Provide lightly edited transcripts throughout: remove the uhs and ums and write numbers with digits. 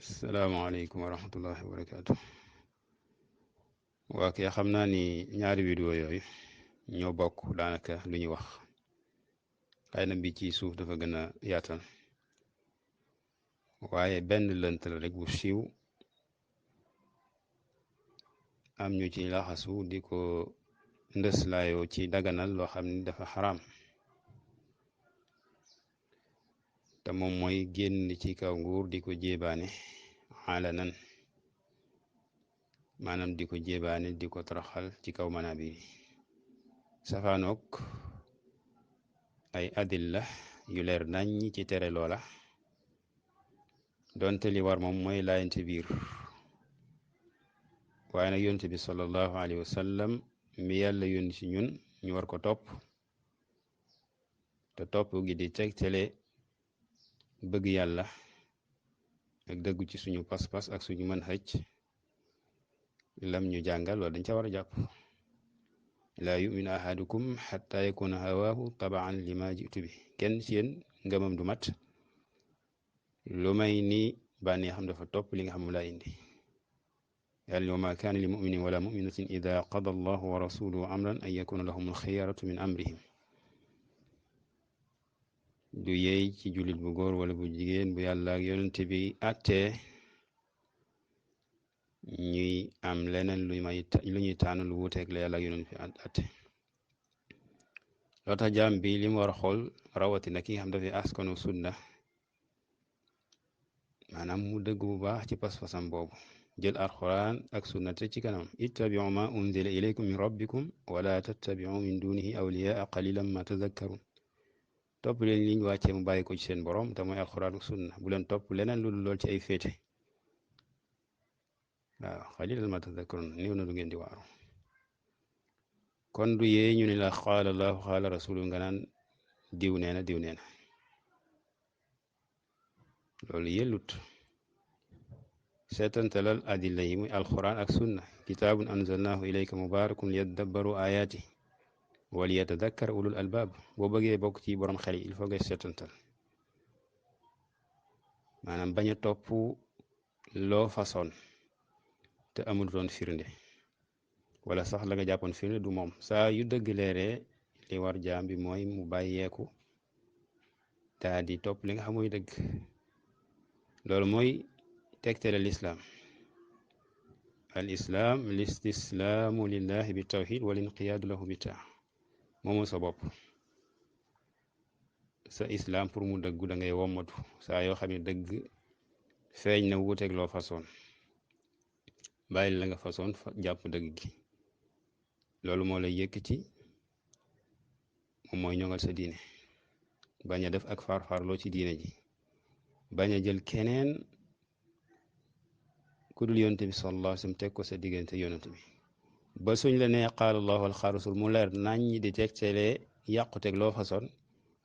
salaamaaleykum wa rahmatullahi wa barakaatu. waa kay xam naa ni ñaari vidéo yooyu ñoo bokk daanaka lu ñuy wax, xëy na bi ci suuf dafa gën a yaatal, waaye benn lënt la rek bu siiw am ñu ci laxasu di ko ndëslaayoo ci daganal loo xam ni dafa xaraam, te moom mooy génn ci kaw nguur di ko jéebaane alanan, maanaam di ko jébaane di ko toroxal ci kaw manabir yi, safaanoog ay adilla yu leer nañ ci tere loola, donte li war moom mooy laayante biir. waaye nag yonent bi sallallahu alayhi wa sallam mi yàlla yónni ci ñun ñu war ko topp, te topp gi di tegtale bëgg yàlla ak dëggu ci suñu pas-pas ak suñu mën xëcc lam ñu jàngal wala dañ ca war a jàpp. laa yuminu ahadukum xatta yakuna hawaahu tabaan lima jitu bi, kenn ci yéen ngëmam du mat lu may ni bànnee xam dafa topp li nga xam laa indi. yàlla wa ma kaana li muminin wala muminatin ida qada allahu wa rasuluhu amran an yakuna lahum alxiyaratu min amrihim. du yeey ci jullit bu góor wala bu jigéen bu yàlla ak yonente bi àttee ñuy am leneen lu ñuy tànn lu wuuteeg la yàlla ak yonent bi àtte. loo tax jaam bi li mu war a xool rawatina ki nga xam dafay askanu sunna, maanaam mu dëgg bu baax ci pas-pasam boobu, jël alquran ak sunna te ci kanam. ittabiu ma unzila ilaykum min rabbikum wala tattabiu min dunihi awliyaa qalilan ma tadakkarun. topp leen liñ wàccee mu bàyyi ko ci seen borom te mooy alquran ak sunna, bu leen topp leneen lu lool ci ay féete. waaw qalilan ma tadakkarun, néew na lu ngeen di waaru. kon du yee ñu ne la qaala allahu qaala rasulu nga naan diw nee na diw nee na, loolu yellut. seetantalal adilla yi muy alquran ak sunna. kitaabun anzalnaahu ilayka mubaarakun liyadabbaru ayaati wa liyatadakkar ulul albaab. boo bëggee bokk ci borom xel yi il faut nga seetantal, maanaam bañ a topp loo façon te amul doon firnde, wala sax la nga jàppoon firnde du moom. saa yu dëgg leeree li war jaam bi mooy mu bàyyeeku daa di topp li nga xam mooy dëgg. loolu mooy tegtale lislaam. al islaam listislaamu lillahi bi tawxid wal inqiyaadu lahu bi taa. moomoo sa bopp. sa islaam pour mu dëggu da ngay wommatu saa yoo xam ne dëgg feeñ na wuuteeg loo façon, bàyyi la nga façon jàpp dëgg gi. loolu moo lay yëkkati, moom mooy ñoŋal sa diine. bañ a def ak farfarloo ci diine ji, bañ a jël keneen ku dul yonent bi sallallahu alayhi wa sallam teg ko sa diggante yonent bi, ba suñ la nee qaala allahu wal qaala rasul mu leer nañ di tegtalee yàquteeg loo façon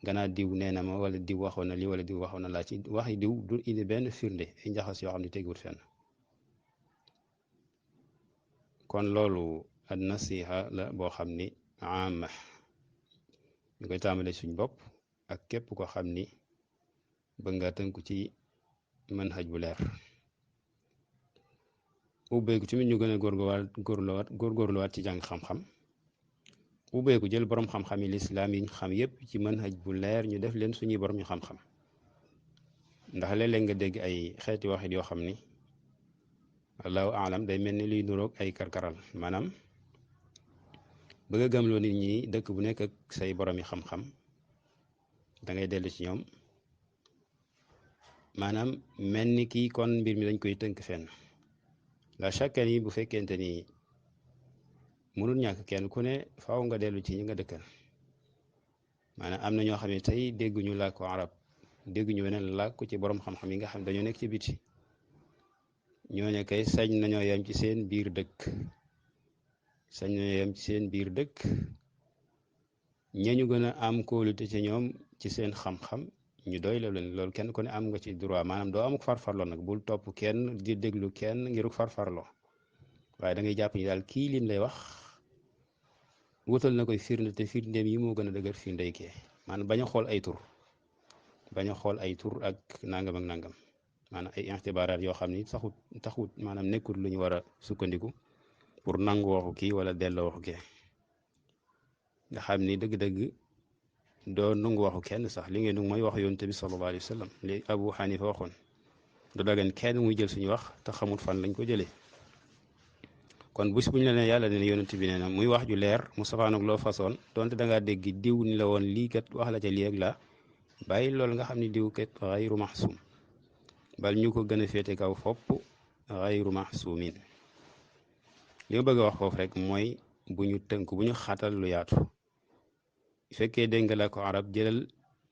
nga naa diw nee na ma wala diw waxoon na lii wala diw waxoon na laa ci waxi diw du indi benn firnde, ay njaxas yoo xam ne teguwut fenn. kon loolu ad nasiha la boo xam ni amma ñu koy tàmbalee suñ bopp ak képp ko xam ni bëgg nga tënku ci manhaj bu leer. ubbeeku tamit ñu gën a góorgóorluwaat ci jàng xam-xam. ubbeeku jël borom xam-xam yi lislaam yi ñu xam yépp ci manhaj bu leer ñu def leen suñuy borom ñu xam-xam. ndax léeg-léeg nga dégg ay xeeti waxit yoo xam ni allahu alam day mel ni luy nuroog ay karkaral, maanaam bëgg a gëmloo nit ñi dëkk bu nekk ak say borom yi xam-xam, da ngay dellu ci ñoom, maanaam mel ni kii kon mbir mi dañ koy tënk fenn. la chaque ni bu fekkente ni mënul ñàkk kenn ku ne faaw nga dellu ci ñi nga dëkkal. maanaam am na ñoo xam ne tey dégguñu làkku arab, dégguñu weneen làkku ci borom xam-xam yi nga xam dañoo nekk ci biti. ñooñu kay sañ nañoo yem ci seen biir dëkk, sañ nañoo yem ci seen biir dëkk. ñañu gën a am kóolute ci ñoom ci seen xam-xam ñu doy la leen. loolu kenn ku ne am nga ci droit, maanaam doo amuk farfarloo nag, bul topp kenn di déglu kenn ngiruk farfarloo, waaye da ngay jàpp ni daal kii lim lay wax wutal na koy firnde te firndeem yi moo gën a dëgër firndey kee. maanaam bañ a xool ay tur, bañ a xool ay tur ak nangam ak nangam, maanaam ay ixtibaaraat yoo xam ni taxut maanaam nekkul lu ñu war a sukkandiku pour nangu waxu kii wala delloo waxu kee nga xam ni dëgg-dëgg doo nangu waxu kenn sax li ngeen nangu mooy wax yonent bi sallallahu alayhi wa sallam li Abu Xanifa waxoon du dagan kenn muy jël suñu wax te xamul fan lañ ko jëlee kon bés bu ñu la ne yàlla ne yonent bi nee na muy wax ju leer mu safaanoog loo façon donte da ngaa dégg diw ni la woon lii kat wax la ca lii ak la bàyyi loolu nga xam ne diw kat xayru maxsuum bal ñu ko gën a féete kaw fopp xayru maxsuumin li ma bëgg a wax foofu rek mooy bu ñu tënk bu ñu xatal lu yaatu fekkee dégg nga la ko arab jëlal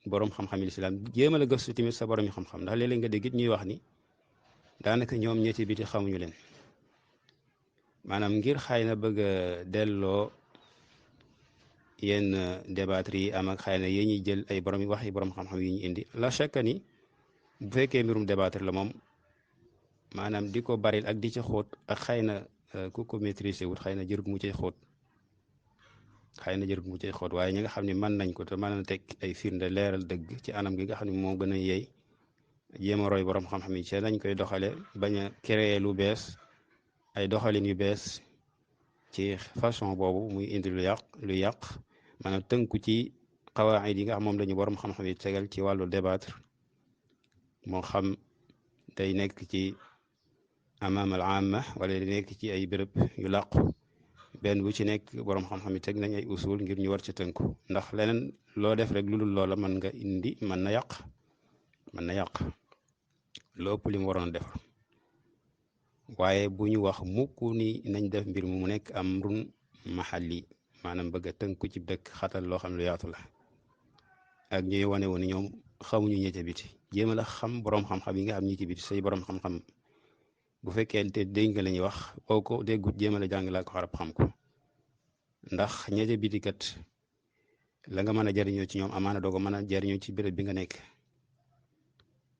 borom xam-xam lislaam jéemal a gëstu tamit sa borom yi xam-xam ndax léeg-léeg nga dégg it ñuy wax ni daanaka ñoom ñi ci biti xamuñu leen maanaam ngir xëy na bëgg a delloo yenn débattre yi am ak xëy na yee ñuy jël ay borom wax yi borom xam-xam yi ñu indi la chaque ni bu fekkee mbirum débattre la moom maanaam di ko baril ak di ci xóot ak xëy na ku ko maîtriser wut xëy na jërut mu cay xóot waaye ñi nga xam ne mën nañ ko te mën na teg ay firnde leeral dëgg ci anam gi nga xam ne moo gën a yeey jéem a roy borom xam-xam yi ci nañ koy doxale bañ a créer lu bees ay doxalin yu bees ci façon boobu muy indi lu yàq maanaam tënku ci xawaayid yi nga xam moom lañu borom xam-xam yi tegal ci wàllu débattre moo xam day nekk ci amaam al amma wala day nekk ci ay béréb yu làqu benn bu ci nekk borom xam-xam yi teg nañ ay usul ngir ñu war ci tënku ndax leneen loo def rek lu dul loola mën nga indi mën na yàq loo ëpp li mu waroon def waaye bu ñu wax mukk ni nañ def mbir mu nekk amrun mahalli maanaam bëgg a tënku ci dëkk xatal loo xam lu yaatu la ak ñuy wane woon ñoom xamuñu ñi ci biti jéem a la xam borom xam-xam yi nga xam ñi ci biti say borom xam-xam bu fekkee te dégg nga la ñuy wax boo ko déggut jéem a la jàng laa ko xarab xam ko ndax ña ca biti kat la nga mën a jariñoo ci ñoom amaana doo ko mën a jariñoo ci béréb bi nga nekk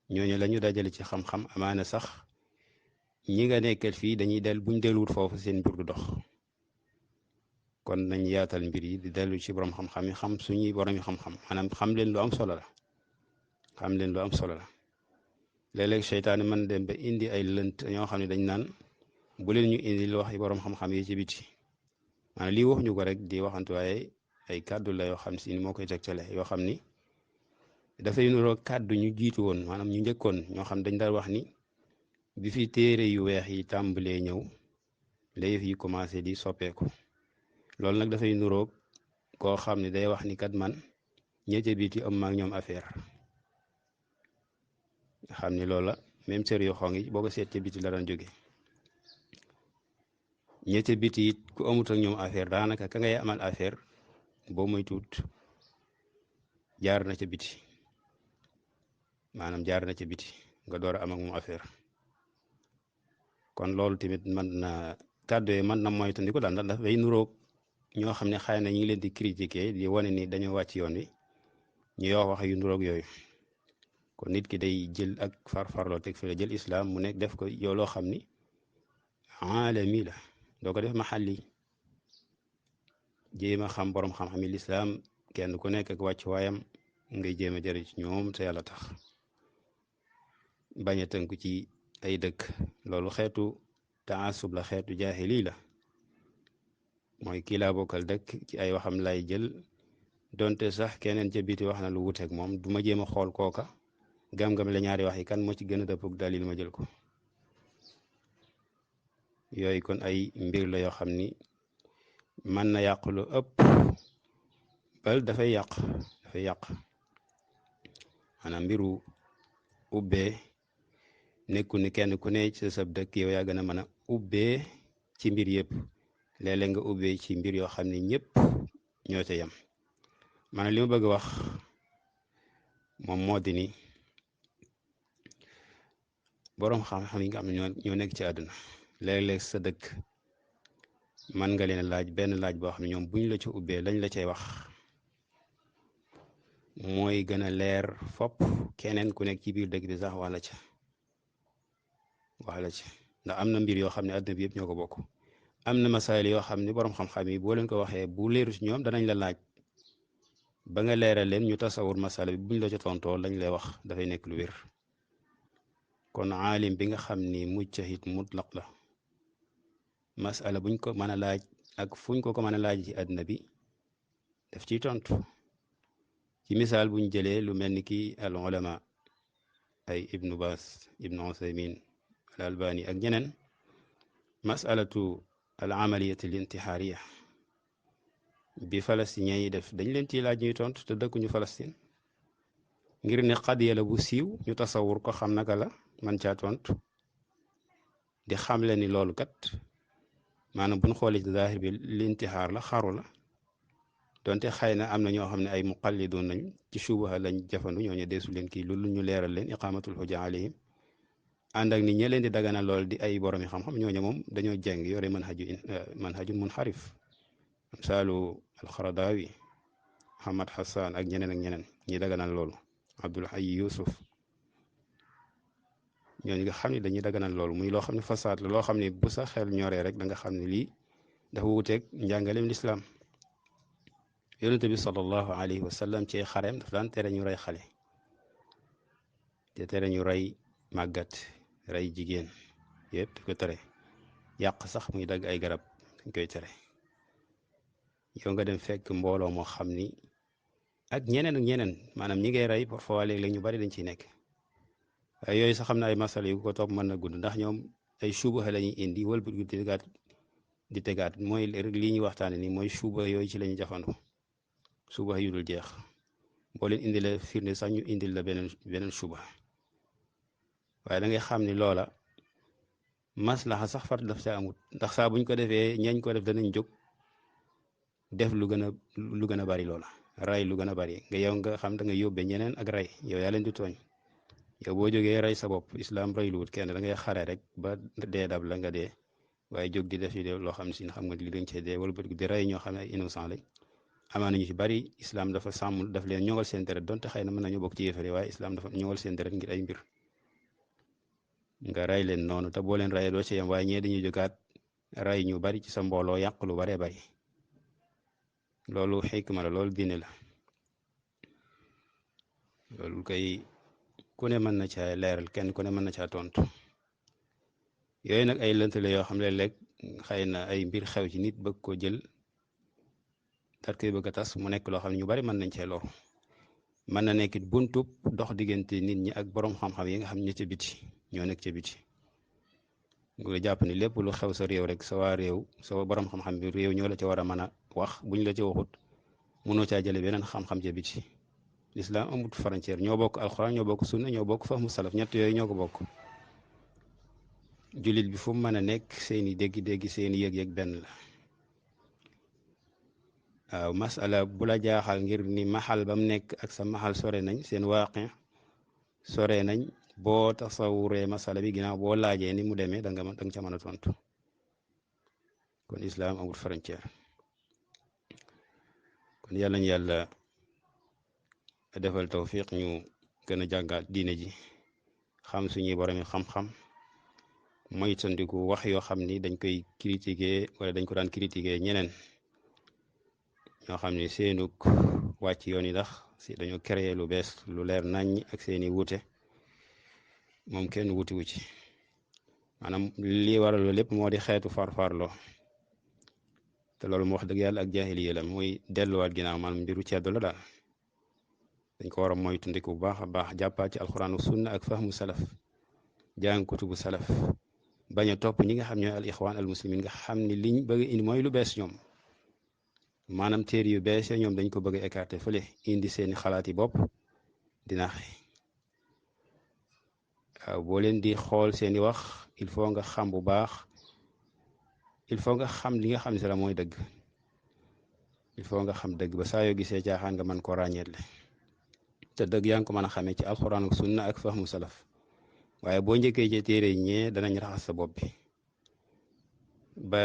ñooñu la ñu dajale ci xam-xam amaana sax ñi nga nekkal fii dañuy buñ delluwut foofu seen mbir du dox kon nañ yaatal mbir yi di dellu ci borom xam-xam yi xam suñuy borom yi xam-xam maanaam xam leen lu am solo la léeg-léeg seytaane mën dem ba indi ay lënt ñoo xam ne dañ naan bu leen ñu indi lu wax yi borom xam-xam yi ci biti maanaam lii wax ñu ko rek di waxantu waaye ay kàddu la yoo xam si ni moo koy tegtale yoo xam ni dafay nuroo kàddu ñu jiitu woon maanaam ñu njëkkoon ñoo xam dañ daan wax ni bi fi téere yu weex yi tàmbalee ñëw la yëf yi commencé di soppeeku loolu nag dafay nuroog koo xam ne day wax ni kat man ñetti biti am maak ñoom affaire nga xam ni loola même sër yu xong yi boo ko seet ca biti la daan jóge ñetti biti it ku amut ak ñoom affaire daanaka ka ngay amal affaire boo moy tuut jaar na ca biti maanaam jaar na ca biti nga door a am ak moom affaire kon loolu tamit mën na kàddu yi mën na moytandiku daal ndax dafay nuroog ñoo xam ne xëy na ñu ngi leen di critiquer di wane ni dañoo wàcc yoon wi ñu wax yu nuroog yooyu kon nit ki day jël ak farfarloo teg fi la jël islam mu nekk def ko yow loo xam ni alami la doo ko def maxalli jéem a xam borom xam-xam yi lislaam kenn ku nekk ak wàcc waayam ngay jéem a jëriñ ci ñoom te yàlla tax bañ a tënku ci ay dëkk loolu xeetu taasub la xeetu jaahili la mooy kii laa bokkal dëkk ci ay waxam lay jël donte sax keneen ca biti wax na lu wuteeg moom du ma jéem a xool kooka gam-gam la ñaari wax yi kan moo ci gën a dëppog dalil ma jël ko yooyu kon ay mbir la yoo xam ni mën na yàq lu ëpp bal dafay yàq maanaam mbiru ubbee nekku ni kenn ku ne ci sab dëkk yow yaa gën a mën a ubbee ci mbir yëpp léeg-léeg nga ubbee ci mbir yoo xam ne ñëpp ñoo ca yem maanaam li ma bëgg wax moom moo di ni boroom xam-xam yi nga xam ne ñoo nekk ci àdduna léeg-léeg sa dëkk man nga leen laaj benn laaj boo xam ne ñoom buñ la ci ubbee lañ la cay wax mooy gën a leer fopp keneen ku nekk ci biir dëkk bi sax wax la ca ndax am na mbir yoo xam ne àdduna bi yëpp ñoo ko bokk am na masaayil yoo xam ne boroom xam-xam yi boo leen ko waxee bu leeru ci ñoom danañ la laaj ba nga leeral leen ñu tasawur masala bi buñ la ca tontoo lañ lay wax dafay nekk lu wér kon aalim bi nga xam ni mujtahid mutlaq la masala buñ ko mën a laaj ak fuñ ko mën a laaj ci àddina bi daf ciy tontu ci misaal buñ jëlee lu mel ni ki al ulama ay ibnu Baas ibnu Usaymin al Albani ak ñeneen masalatu al amaliyati al intixaariya bi palestiniens yi def dañ leen ciy laaj ñuy tontu te dëkkuñu Palestine ngir ne xadiya la bu siiw ñu tasawur ko xam naka la man caa tontu di xamle ni loolu kat maanaam buñ xoolee ci zaahir bi lintixaar la xaru la donte xëy na am na ñoo xam ne ay muqallidun nañ ci subaha lañ jafandu ñooñu deesu leen kii loolu ñu leeral leen iqamatul hujja alayhim ànd ak ni ñi leen di dagana lool di ay boromi xam-xam ñooñu moom dañoo jeng yore manhajun munxarif misaalu alxaradawi Muhammad Hassan ak ñeneen ñi daganal loolu Abdul Hayy Yusuf ñooñu nga xam ne dañuy daganal loolu muy loo xam ne fasaad la loo xam ne bu sa xel ñoree rek da nga xam ne lii dafa wuteeg njàngaleem lislaam yonente bi sallallahu alayhi wa sallam ci xareem dafa daan tere ñu rey xale te tere ñu rey màggat rey jigéen yëpp daf ko tere yàq sax muy dagg ay garab dañ koy tere yow nga dem fekk mbooloo moo xam ni ak ñeneen maanaam ñi ngay rey parfois léeg-léeg ñu bari dañ ciy nekk waaye yooyu sax xam na ay masala yu ko topp mën na gudd ndax ñoom ay suuba la ñuy indi wëlbut gu di tegaat mooy lii ñuy waxtaane ni mooy suuba yooyu ci la ñu jafandu suuba yu dul jeex boo leen indi la firnde sax ñu indil la beneen suuba waaye da ngay xam ni loola maslaxa sax far daf ca amut ndax saa buñ ko defee ñañ ko def danañ jóg def lu gën a bari loola ray lu gën a bari nga yow nga xam da nga yóbbee ñeneen ak ray yow yaa leen di tooñ yow boo jógee rey sa bopp islam rey lu wut kenn da ngay xare rek ba dee dab la nga dee waaye jóg di def yi loo xam si xam nga li dañ cee dee wala bët di rey ñoo xam ne ay innocent lañ amaa nañu ci bari islam dafa sàmm daf leen ñoŋal seen deret donte xëy na mën nañu bokk ci yéefare waaye islam dafa ñoŋal seen deret ngir ay mbir nga rey leen noonu te boo leen reyee doo ci yem waaye ñee dañuy jógaat rey ñu bari ci sa mbooloo yàq lu baree bari loolu xikma la loolu diine la loolu kay ku ne mën na caa leeral kenn ku ne mën na caa tontu yooyu nag ay lënt la yoo xam ne léeg xëy na ay mbir xew ci nit bëgg ko jël daat koy bëgg a tas mu nekk loo xam ne ñu bari mën nañ cee lor mën na nekk buntub dox diggante nit ñi ak borom xam-xam yi nga xam ne ca biti ñoo nekk ca biti nga jàpp ni lépp lu xew sa réew rek sa waa réew sa borom xam-xam bi réew ñoo la ca war a mën a wax buñ la ca waxut mënoo caa jële beneen xam-xam ca biti lislaam amut frontière ñoo bokk alxuraan ñoo bokk sunna ñoo bokk fahmu salaf ñett yooyu ñoo ko bokk jullit bi fu mu mën a nekk seeni dégg-dégg seeni yëg-yëg benn la waaw masala bu la jaaxal ngir ni maxal ba mu nekk ak sa maxal sore nañ seen waaqi sore nañ boo tasawuree masala bi ginnaaw boo laajee ni mu demee da nga ca mën a tontu kon islaam amul frontière kon yàlla ñu yàlla defal tawfiq ñu gën a jàngaat diine ji xam suñuy boromi xam-xam moytandiku wax yoo xam ni dañ koy critiquer wala dañ ko daan critiquer ñeneen ñoo xam ni seenug wàcc yoon yi ndax si dañoo créer lu bees lu leer naññ ak seeni wuute moom kenn wuti wu ci maanaam lii waral loolu lépp moo di xeetu farfarloo te loolu mu wax dëgg yàlla ak jaahiliya la muy delluwaat ginnaaw maanaam mbiru ceddo la daal dañ ko war a moytandiku bu baax a baax jàppaat ci alxuraan sunna ak fahmu salaf jàng kutubu salaf bañ a topp ñi nga xam ñooy al ixwaan al muslimin nga xam ni liñ bëgg indi mooy lu bees ñoom maanaam téere yu bees ñoom dañ ko bëgg a écarter fële indi seeni xalaat yi bopp dina waaw boo leen di xool seeni wax il faut nga xam bu baax il faut nga xam li nga xam si la mooy dëgg il faut nga xam dëgg ba saa yoo gisee caaxaan nga mën koo ràññeetle te dëgg yaa ngi ko mën a xamee ci alxuraan ak sunna ak fahmu salaf waaye boo njëkkee ci téere yi ñee danañ raxas sa bopp bi ba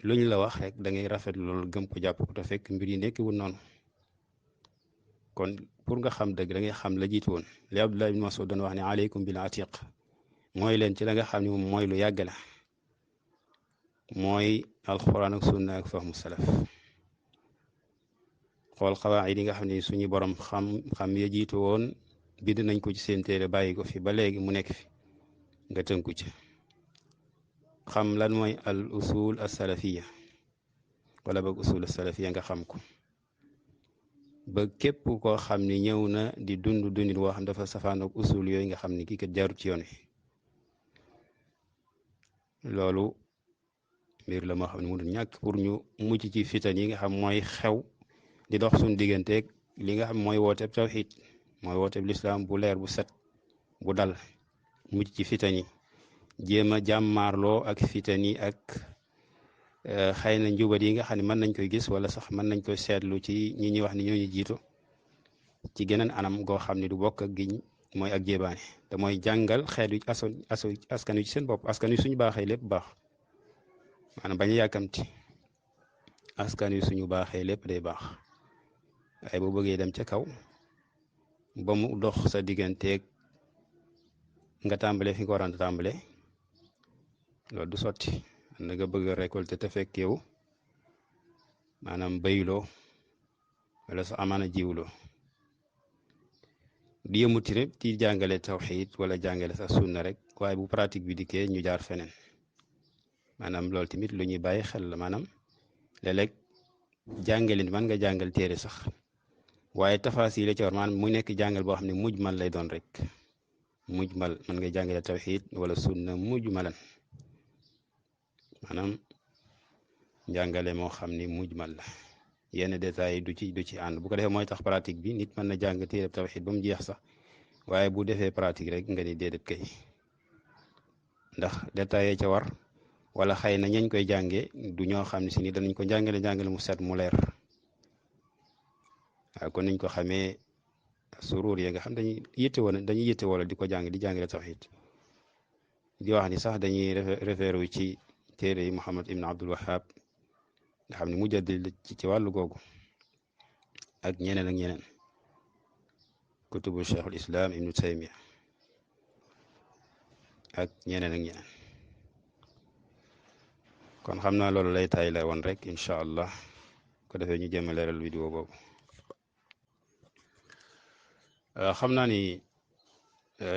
luñ la wax rek da ngay rafet loolu gëm ko jàpp ko te fekk mbir yi nekk wu noonu kon pour nga xam dëgg da ngay xam la jiitu woon li Abdullah ibn Mas'ud doon wax ne aleykum bil atiq mooy leen ci la nga xam ne moom mooy lu yàgg la mooy alxuraan ak sunna ak fahmu salaf xool xawaayid yi nga xam ne suñu borom xam ya jiitu woon bind nañ ko ci seen téere bàyyi ko fi ba léegi mu nekk fi nga tënku ci xam lan mooy al usul as salafiya wala boog usul as salafiya nga xam ko ba képp koo xam ni ñëw na di dund dundit woo xam dafa safaanoog usul yooyu nga xam ni kii kat jaarut ci yoon wi loolu mbir la moo xam ne mu dul ñàkk pour ñu mucc ci fitan yi nga xam mooy xew di dox suñu digganteeg li nga xam mooy wooteeb tawxiid mooy wooteeb lislaam bu leer bu set bu dal mucc ci fitan yi jéem a jàmmaarloo ak fitan yi ak xëy na njubat yi nga xam ne mën nañ koy gis wala sax mën nañ koy seetlu ci ñi ñuy wax ni ñooñu jiitu ci geneen anam goo xam ne du bokk ak giñ mooy ak jébaane te mooy jàngal xeet wi askan wi ci seen bopp askan wi suñu baaxee lépp baax maanaam bañ a yàkkamti askan wi suñu baaxee lépp day baax waaye boo bëggee dem ca kaw ba mu dox sa digganteeg nga tàmbale fi nga war a tàmbale loolu du sotti na nga bëgg a récolter te fekk yow maanaam bayuloo wala sa amaana jiwloo di yëmuti rek ci jàngale tawxiid wala jàngale sa sunna rek waaye bu pratique bi dikkee ñu jaar feneen maanaam loolu tamit lu ñuy bàyyi xel la maanaam léeg-léeg jàngale man nga jàngal téere sax waaye tafaasi la ci war maanaam mu nekk jàngal boo xam ne mujmal lay doon rek mujmal man nga jàngale tawxiid wala sunna mujmalan maanaam njàngale moo xam ni mujmal la yenn détails yi du ci ànd bu ko defee mooy tax pratique bi nit mën na jàng téere tawxiid ba mu jeex sax waaye bu defee pratique rek nga ni déedéet kay ndax détails yi ca war wala xëy na ñañ koy jàngee du ñoo xam ne si ni danañ ko jàngale mu set mu leer waaw kon niñ ko xamee suruur yi nga xam dañuy yitte wala di ko jàng di jàngale tawxiid di wax ni sax dañuy référé wu ci téere yi Muhammad ibn Abdul Wahhab nga xam ne mujaddid ci wàllu googu ak ñeneen kutubu cheikhul islam ibnu taymiya ak ñeneen kon xam naa loolu lay tay la woon rek incha allah ko defee ñu jéem a leeral vidéo boobu xam naa ni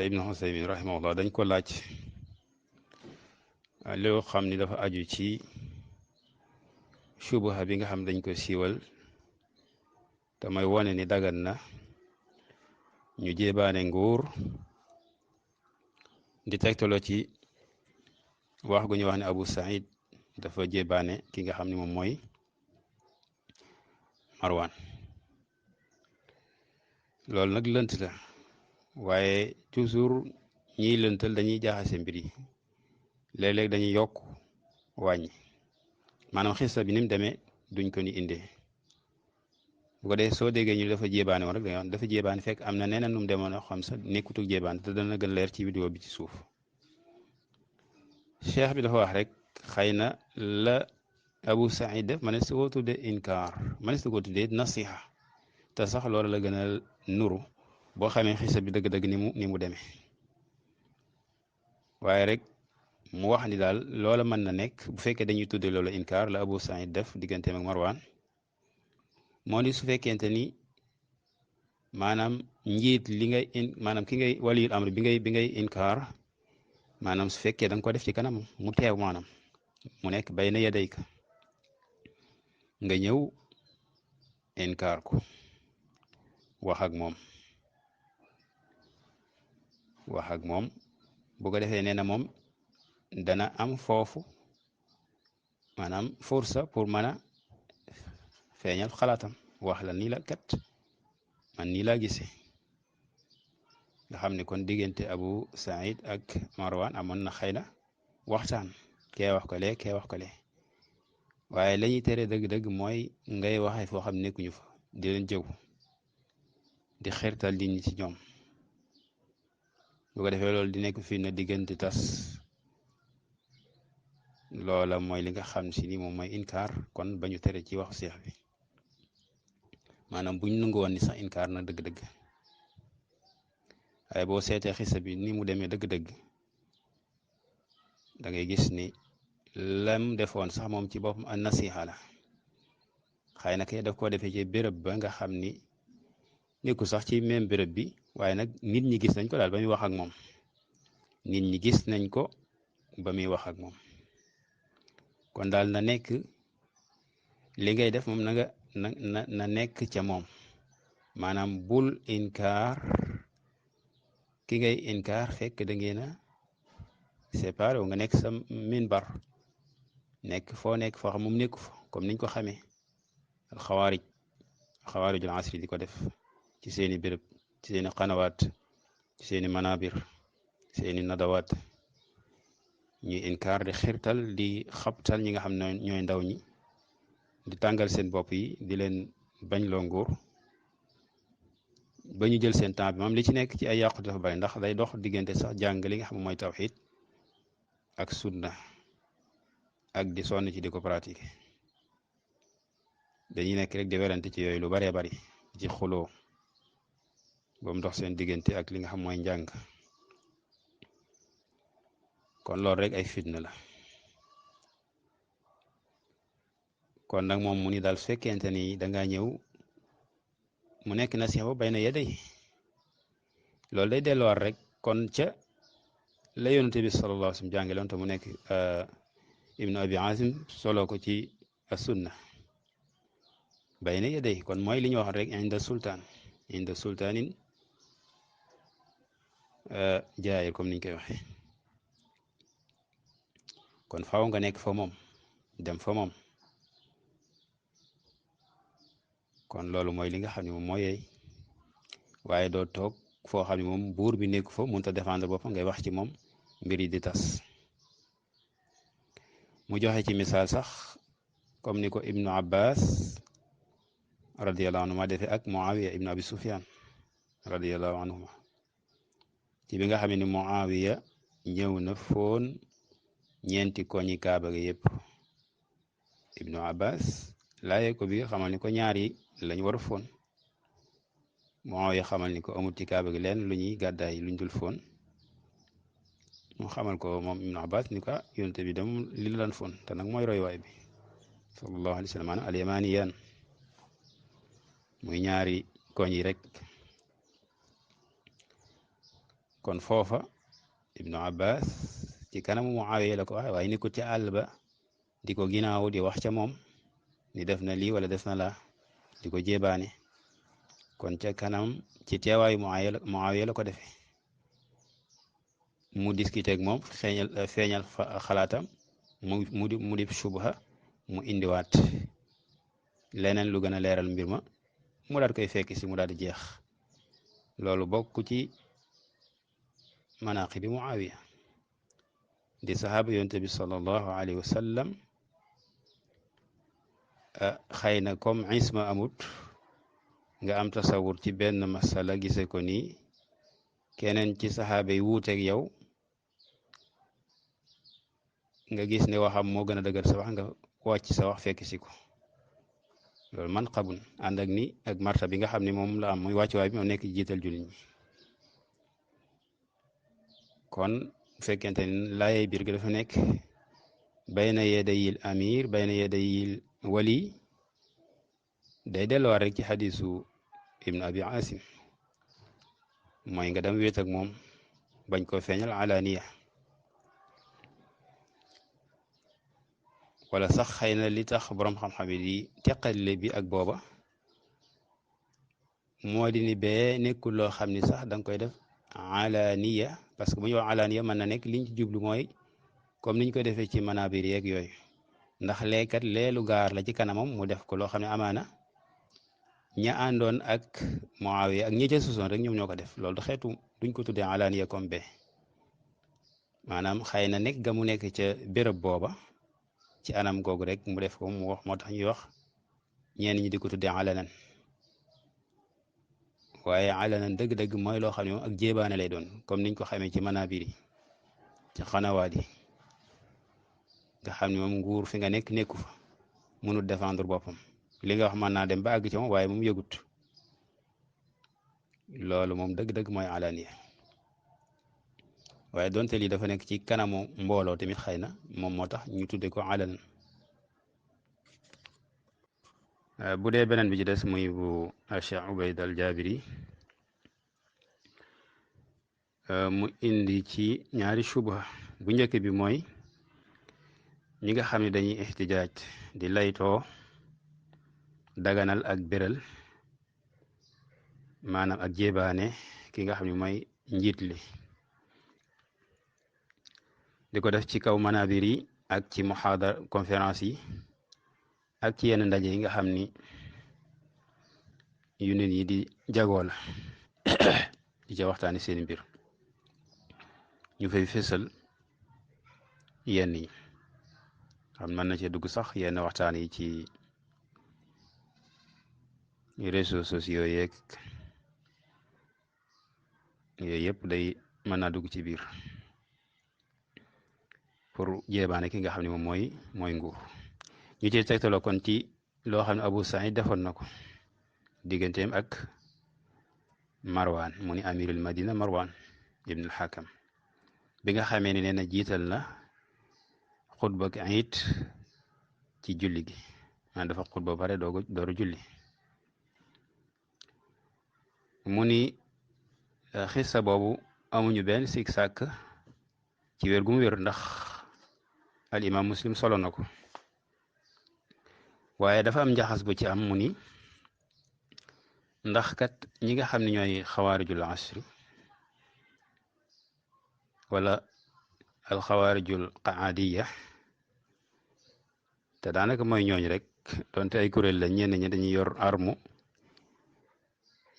ibnu Usaymin rahimahullah dañ ko laaj loo xam ni dafa aju ci subuha bi nga xam dañ ko siiwal te may wone ni dagan na ñu jébaane nguur di tegtaloo ci wax gu ñu wax ne Abu Saïd dafa jébaane ki nga xam ne moom mooy Marwan loolu nag lënt la waaye toujours ñiy lëntal dañuy jaaxase mbir yi léeg-léeg dañuy yokk wàññi maanaam xista bi ni mu demee duñ ko ni indee bu ko dee soo déggee ñu dafa jébaane woon rek da dafa jébaane fekk am na neneen nu mu demoon xam sa nekkutuk jébaane te dana gën leer ci vidéo bi ci suuf cheikh bi dafa wax rek xëy na la Abu Saïd def manes su ko tuddee inkaar manes su ko tuddee nasiha te sax loolu la gën a nuru boo xamee xista bi dëgg-dëgg ni mu demee waaye rek mu wax ni daal loola mën na nekk bu fekkee dañuy tuddee loola inkaar la Abu Saïd def digganteem ak Marwan moo di su fekkente ni maanaam njiit li ngay maanaam ki ngay waliyul amr bi ngay inkaar maanaam su fekkee da nga ko def ci kanam mu teew maanaam mu nekk bayna yadayka nga ñëw inkaar ko wax ak moom bu ko defee nee na moom dana am foofu maanaam fursa pour mën a feeñal xalaatam wax la nii la kat man nii laa gisee nga xam ne kon diggante Abu Saïd ak Marwan amoon na xëy na waxtaan kee wax ko lee waaye la ñuy tere dëgg-dëgg mooy ngay waxee foo xam nekkuñu fa di leen jëw di xirtal di ñi ci ñoom bu ko defee loolu di nekk fii na diggante tas loola mooy li nga xam si ni moom mooy inkaar kon bañu tere ci waxu seex bi maanaam buñ nangu woon ni sax inkaar na dëgg-dëgg waaye boo seetee xisa bi ni mu demee dëgg-dëgg da ngay gis ni lam defoon sax moom ci boppam an nasiha la xëy na kay daf koo defee ci béréb ba nga xam ni nekku sax ci même béréb bi waaye nag nit ñi gis nañ ko daal ba muy wax ak moom nit ñi gis nañ ko ba muy wax ak moom kon daal na nekk li ngay def moom na nekk ca moom maanaam bul inkaar ki ngay inkaar fekk da ngeen a séparé wu nga nekk sa minbar nekk foo xam moom nekku fa comme niñ ko xamee xawaarijul asri di ko def ci seeni béréb ci seeni xanawaat ci seeni manabir seeni nadawaat ñuy inkaar di xirtal di xabtal ñi nga xam ne ñooy ndaw ñi di tàngal seen bopp yi di leen bañ loo nguur ba ñu jël seen temps bi moom li ci nekk ci ay yàqu dafa bari ndax day dox diggante sax jàng li nga xam mooy tawxiid ak sunna ak di sonn ci di ko pratiquer dañuy nekk rek di werante ci yooyu lu baree bari ci xuloo ba mu dox seen diggante ak li nga xam mooy njàng kon loolu rek ay fitna la kon nag moom mu ni daal su fekkente ni dangaa ñëw mu nekk nasiha ba bayna yaday loolu day delluwaat rek kon ca la yonent bi sallallahu alayhi wa sallam jàngaloon te mu nekk ibnu abi asim solo ko ci as-sunna bayna yaday kon mooy li ñu wax rek inda sultaanin jaayir comme niñ koy waxe kon faaw nga nekk fa moom dem fa moom kon loolu mooy li nga xam ne moom moo yeey waaye doo toog foo xam ne moom buur bi nekku fa mënut a défendre boppam ngay wax ci moom mbir yi di tas mu joxe ci misaal sax comme ni ko ibnu abbas radiallahu anhuma defee ak muawiya ibnu abi sufyan radiallahu anhuma ci bi nga xam ne muawiya ñëw na foon ñeenti koñi kaaba ga yépp ibnu abbas laayee ko bi xamal ni ko ñaari lañ war a foon Muawiya xamal ni ko amul ci kaaba gi leen lu ñuy gàddaay luñ dul foon mu xamal ko moom ibnu abbas ni ko yonte bi dem li la daan foon te nag mooy roywaay bi sallallahu alayhi wa sallam maanaam alyamaniyaan muy ñaari koñ yi rek kon foofa ibnu abbas ci kanamu Muawiya la ko waxe waaye ni ko ca àll ba di ko ginaaw di wax ca moom ni def na lii wala def na laa di ko jébaane kon ca kanam ci teewaayu Muawiya la ko defee mu discuter ak moom feeñal xalaatam mu di subha mu indiwaat leneen lu gën a leeral mbir ma mu daal koy fekk si mu daal di jeex loolu bokk ci manaaqibi Muawiya di saxaaba yonte bi sallallahu alayhi wa sallam xëy na comme isma amut nga am tasawur ci benn masala gise ko nii keneen ci saxaaba yi wuuteeg yow nga gis ne waxam moo gën a dëgër sa wax nga wàcc sa wax fekk si ko loolu man xabun ànd ak ni ak marta bi nga xam ne moom la am muy wàccuwaay bi moom nekk jiital jullit ñi kon bu fekkente ni laayay biir gi dafa nekk bayna yadayil amir bayna yadayil wali day delluwaat rek ci xadisu ibnu abi asim mooy nga dem wéet ak moom bañ koo feeñal alaaniya wala sax xëy na li tax boroom xam-xam yi di teqale bi ak booba moo di ni bee nekkul loo xam ni sax da nga koy def alaaniya parce que bu ñu wax alaaniya mën na nekk liñ ci jublu mooy comme niñ koy defee ci manabir yeeg yooyu ndax leekat leelu gaar la ci kanamam mu def ko loo xam ne amaana ña àndoon ak Muawiya ak ñi ca susoon rek ñoom ñoo ko def loolu xeetu duñ ko tuddee alaaniya comme be maanaam xëy na nekk ga mu nekk ca béréb booba ci anam googu rek mu def ko mu wax moo tax ñuy wax ñenn ñi di ko tuddee alanan waaye alanan dëgg-dëgg mooy loo xam ne moom ak jébaane lay doon comme niñ ko xamee ci manabir yi ci xanawaat yi nga xam ne moom nguur fi nga nekku fa mënul défendre boppam li nga wax mën naa dem ba àgg ci moom waaye moom yëgut loolu moom dëgg-dëgg mooy alaaniya waaye donte lii dafa nekk ci kanamu mbooloo tamit xëy na moom moo tax ñu tudde ko alanan bu dee beneen bi ci des muy bu Cheikh Ubayd al Jabiri mu indi ci ñaari shubha. bu njëkk bi mooy ñi nga xam ne dañuy ixtijaaj di laytoo daganal ak béral maanaam ak jébaane ki nga xam ne mooy njiit li di ko def ci kaw manabir yi ak ci muhaadara conférence yi ak ci yenn ndaje yi nga xam ni yu nit yi di jagoo la di ca waxtaani seen mbir ñu fay fésal yenn yi xam mën na cee dugg sax yenn waxtaan yi ci réseaux sociaux yeeg yooyu yëpp day mën naa dugg ci biir pour jéebaane ki nga xam ne moom mooy nguur ñu ci tegtaloo kon ci loo xam ne Abu Saïd defoon na ko digganteem ak Marwan mu ni amirul madina Marwan ibn al-Hakam bi nga xamee ne nee na jiital na xutba ak it ci julli gi maanaam dafa xutba ba pare dooru julli mu ni xissa boobu amuñu benn sikk sàkk ci wér gu mu wér ndax al imam Muslim solo na ko waaye dafa am njaxas bu ci am mu ni ndax kat ñi nga xam ne ñooy xawaarijul asri wala alxawaarijul qaadiya te daanaka mooy ñooñ rek donte ay kuréel la ñenn ñi dañuy yor armu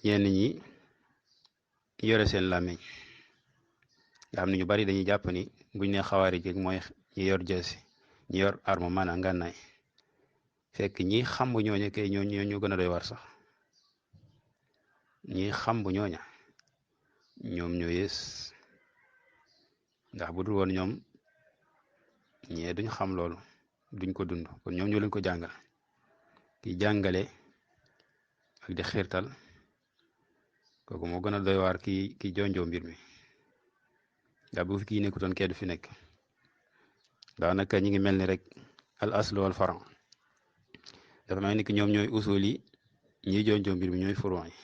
ñenn ñi yore seen làmmiñ nga xam ne ñu bari dañuy jàpp ni buñ ne xawaarij rek mooy ñi yor jësi ñi yor armu maanaam ngànnaay fekk ñi xam bu ñooña kay ñoo gën a doy war sax ñi xam bu ñooña ñoom ñoo yées ndax bu dul woon ñoom ñee duñ xam loolu duñ ko dund kon ñoom ñoo leen ko jàngal ki jàngale ak di xiirtal kooku moo gën a doy waar ki jonjoo mbir mi ndax bu fi kii nekkutoon kee du fi nekk daanaka ñi ngi mel ni rek al aslu wal faran dafa mel ni ki ñoom ñooy usul yi ñiy jonjoo mbir mi ñooy furon yi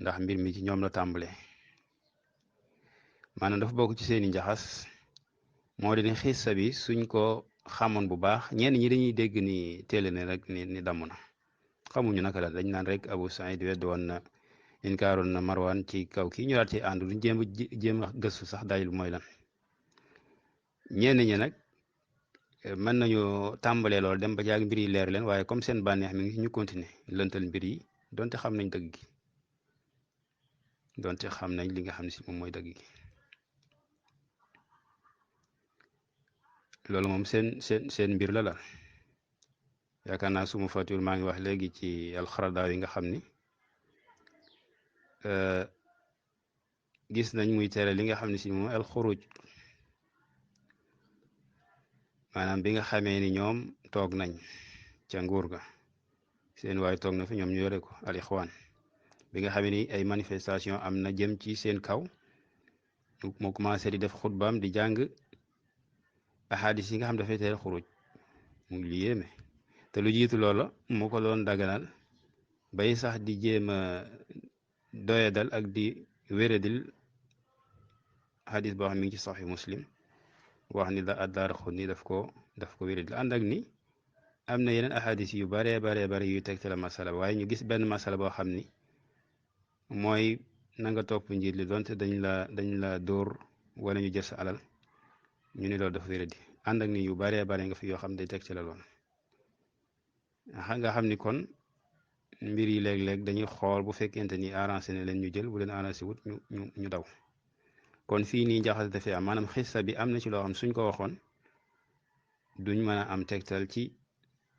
ndax mbir mi ci ñoom la tàmbalee maanaam dafa bokk ci seeni njaxas moo di ne xissa bi suñ ko xamoon bu baax ñenn ñi dañuy dégg ni téele ne rek ni damm na xamuñu naka la dañ naan rek Abu Saïd wedd woon na inkaaroon na Marwan ci kaw kii ñu daal ci ànd duñ jéem a gëstu sax dayil mooy lan ñenn ñi nag mën nañu tàmbalee loolu dem ba jaag mbir yi leer leen waaye comme seen bànneex mi ngi ñu continuer lëntal mbir yi donte xam nañ dëgg gi donte xam nañ li nga xam ne si moom mooy dëgg gi loolu moom seen mbir la yaakaar naa suma fatul maa ngi wax léegi ci alxaradaaw yi nga xam ni gis nañ muy tere li nga xam ne si moom alxuruj maanaam bi nga xamee ni ñoom toog nañ ca nguur ga seen waaye toog na fi ñoom ñu yore ko al ixwaan bi nga xamee ni ay manifestation am na jëm ci seen kaw mu commencé di def xutbaam di jàng ahadis yi nga xam dafay tere xuruj mu ngi lu yéeme te lu jiitu loola mu ko doon daganal bay sax di jéem a doyadal ak di wéradil hadis boo xam mi ngi ci saxi muslim wax ni da addaar xut ni daf ko wéradil ànd ak ni am na yeneen ahadis yu bare yuy tegte la masala waaye ñu gis benn masala boo xam ni mooy na nga topp njiit li donte dañ la dóor wala ñu jël sa alal ñu ni loolu dafa wéradi ànd ak ni yu bare nga fi yoo xam ne day tegte la lool nga xam ni kon mbir yi léeg-léeg dañuy xool bu fekkente ni arrangé ne leen ñu jël bu leen arrangé wut ñu daw kon fii nii njaxas dafee am maanaam xissa bi am na ci loo xam suñ ko waxoon duñ mën a am tegtal ci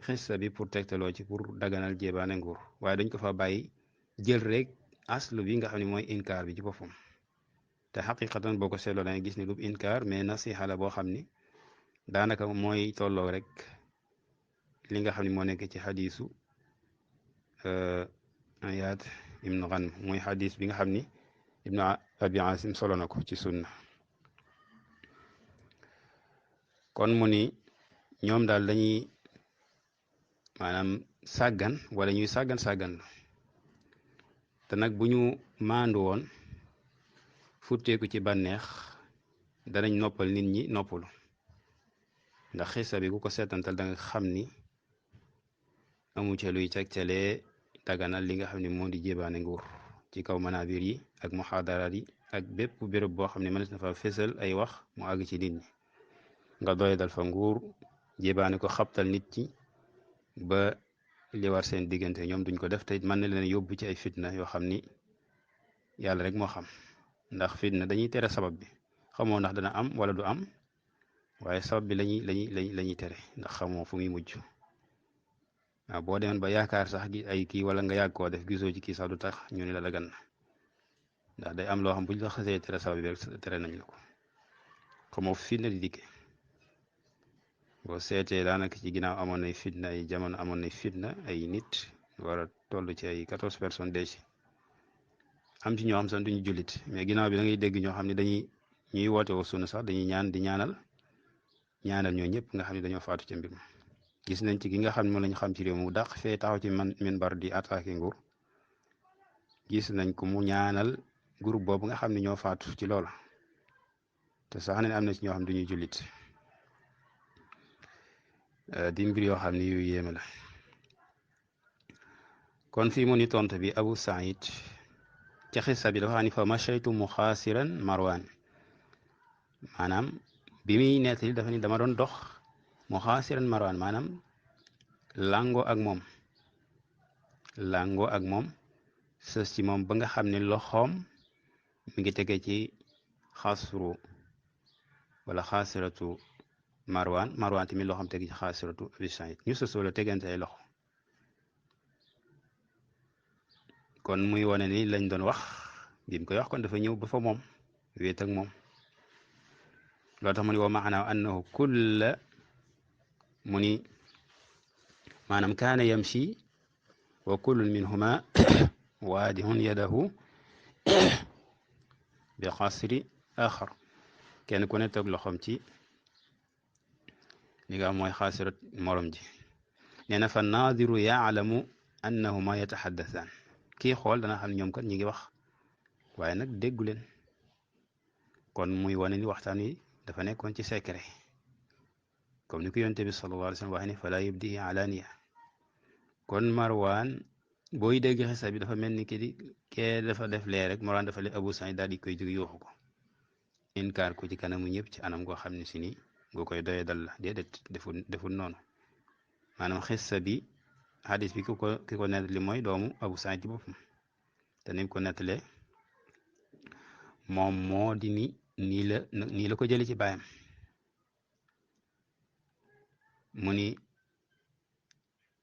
xissa bi pour tegtaloo ci pour daganal jéebaane nguur waaye dañ ko fa bàyyi jël rek aslu bi nga xam ne mooy inkaar bi ci boppam te xaqiqatan boo ko seetloo dangay gis ni lu inkaar mais nasiha la boo xam ni daanaka mooy tolloo rek li nga xam ne moo nekk ci xadiisu Iyaad ibnu Ghanm mooy xadis bi nga xam ni ibnu abi asim solo na ko ci sunna kon mu ni ñoom daal dañuy maanaam sàggan wala ñuy sàggan te nag bu ñu maandu woon futteeku ci bànneex danañ noppal nit ñi noppalu ndax xissa bi ku ko seetantal da nga xam ni amu ca luy tegtalee daganal li nga xam ne moo di jébaane nguur ci kaw manabir yi ak muxaadaraat yi ak bépp béréb boo xam ne mënees na fa fésal ay wax mu àgg ci nit ñi nga doy dal fa nguur jébaane ko xabtal nit ñi ba li war seen diggante ñoom duñ ko def te mën na leen yóbbu ci ay fitna yoo xam ni yàlla rek moo xam ndax fitna dañuy tere sabab bi xamoo ndax dana am wala du am waaye sabab bi lañuy tere ndax xamoo fu muy mujj waaw boo demoon ba yaakaar sax gi ay kii wala nga yàgg koo def gisoo ci kii sax du tax ñu ne la dagan na ndax day am loo xam bu ñu la xasee tere sabab bi rek tere nañ la ko xamoo fitna di dikke boo seetee daanaka ci ginnaaw amoon nay fitna ay jamono amoon nay fitna ay nit war a toll ci ay 14 personnes dee ci am ci ñoo xam sax duñu jullit mais ginnaaw bi da ngay dégg ñoo xam ne ñuy woote woo sunna sax dañuy ñaan di ñaanal ñoo ñëpp nga xam ne dañoo faatu ca mbir ma gis nañ ci ki nga xam ne moom lañu xam ci réew mu dàq fee taxaw ci minbar di attaqué nguur gis nañ ko mu ñaanal groupe boobu nga xam ne ñoo faatu ci loola te sax ne am na ci ñoo xam duñuy jullit di mbir yoo xam ne yu yéeme la kon fii mu ni tont bi Abu Saïd ca xissa bi dafa xam ni fa mashaytu muxaasiran Marwan maanaam bi muy nettali dafa ni dama doon dox muxaasiran Marwan maanaam làngoo ak moom sës ci moom ba nga xam ne loxoom mi ngi tege ci xasru wala xaasiratu Marwan tamit loxoom tege ci xaasiratu Abi Saïd ñu sësoo la tegante ay loxo kon muy wane ni lañ doon wax bi mu koy wax kon dafa ñëw ba fa moom wéet ak moom loo tax mu ni wa maanaa annahu kulla mu ni maanaam kaana yamshi wa kullun minhuma waadihun yadahu bi xasri axar kenn ku ne teg loxoom ci li nga xam mooy xaasirat morom ji nee na fa naadiru yaalamu annahuma yataxaddasaan kii xool dana xam ne ñoom kat ñi ngi wax waaye nag déggu leen kon muy wane ni waxtaan wi dafa nekkoon ci secret comme ni ko yonte bi sallallahu alayhi wa sallam wax ne fala yubdihi alaaniya kon Marwan booy dégg xisa bi dafa mel ni ki di kee dafa def lee rek Marwan dafa le Abu Saïd daal di koy jóg yuuxu ko inkaar ko ci kanamu ñëpp ci anam goo xam ne si ni nga koy doyee dal la déedéet deful noonu maanaam xissa bi hadis bi ki ko nettali mooy doomu Abu Saïd ci boppam te ni ko nettalee moom moo di ni nii la ko jëlee ci baayam mu ni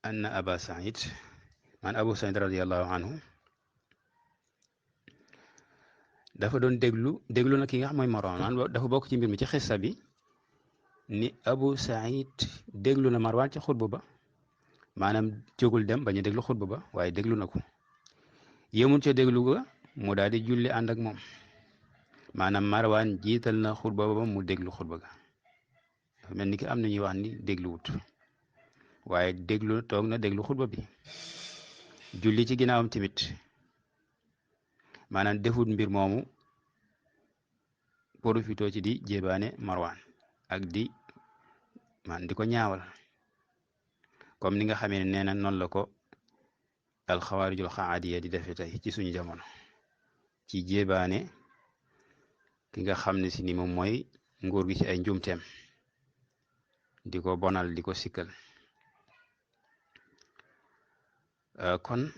anna Aba Saïd man Abu Saïd radiallahu anhu dafa doon déglu na ki nga xam mooy Marwan man dafa bokk ci mbir mi ci xissa bi ni Abu Saïd déglu na Marwan ci xutba ba maanaam jógul dem bañ a déglu xutba ba waaye déglu na ko yëmul ca déglu ga mu daal di julli ànd ak moom maanaam Marwan jiital na xutba ba mu déglu xutba ga dafa mel ni ki am na ñuy wax ni dégluwut waaye toog na déglu xutba bi julli ci ginnaawam tamit maanaam defut mbir moomu profitoo ci di jébaane Marwan ak di ko ñaawal comme ni nga xamee ne nee na noonu la ko alxawaarijul xaadiya di defe tey ci suñu jamono ci jébaane ki nga xam ne si ni moom mooy nguur gi ci ay njumteem di ko bonal di ko sikkal kon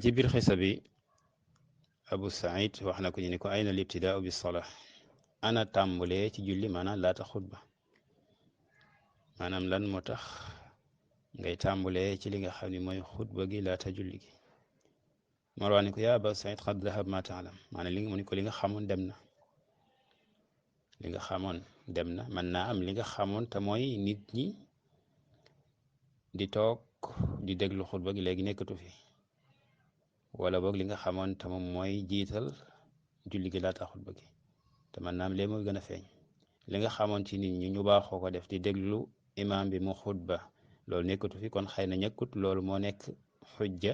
ci biir xisa bi Abu Saïd wax na ko ñu ni ko ayna libtidaau bi salaa ana tàmbalee ci julli maanaam laata xutba maanaam lan moo tax ngay tàmbalee ci li nga xam ne mooy xutba gi laata julli gi Marwan ni ko yaa Aba Saïd qad dahab ma taalam maanaam mu ni ko li nga xamoon dem na mën naa am li nga xamoon te mooy nit ñi di toog di déglu xutba gi léegi nekkatu fi wala boog li nga xamoon te moom mooy jiital julli gi laata xutba gi te mën naa am lee mooy gën a feeñ li nga xamoon ci nit ñi ñu baaxoo ko def di déglu imaam bi mu xutba loolu nekkatu fi kon xëy na ñëkkut loolu moo nekk xujja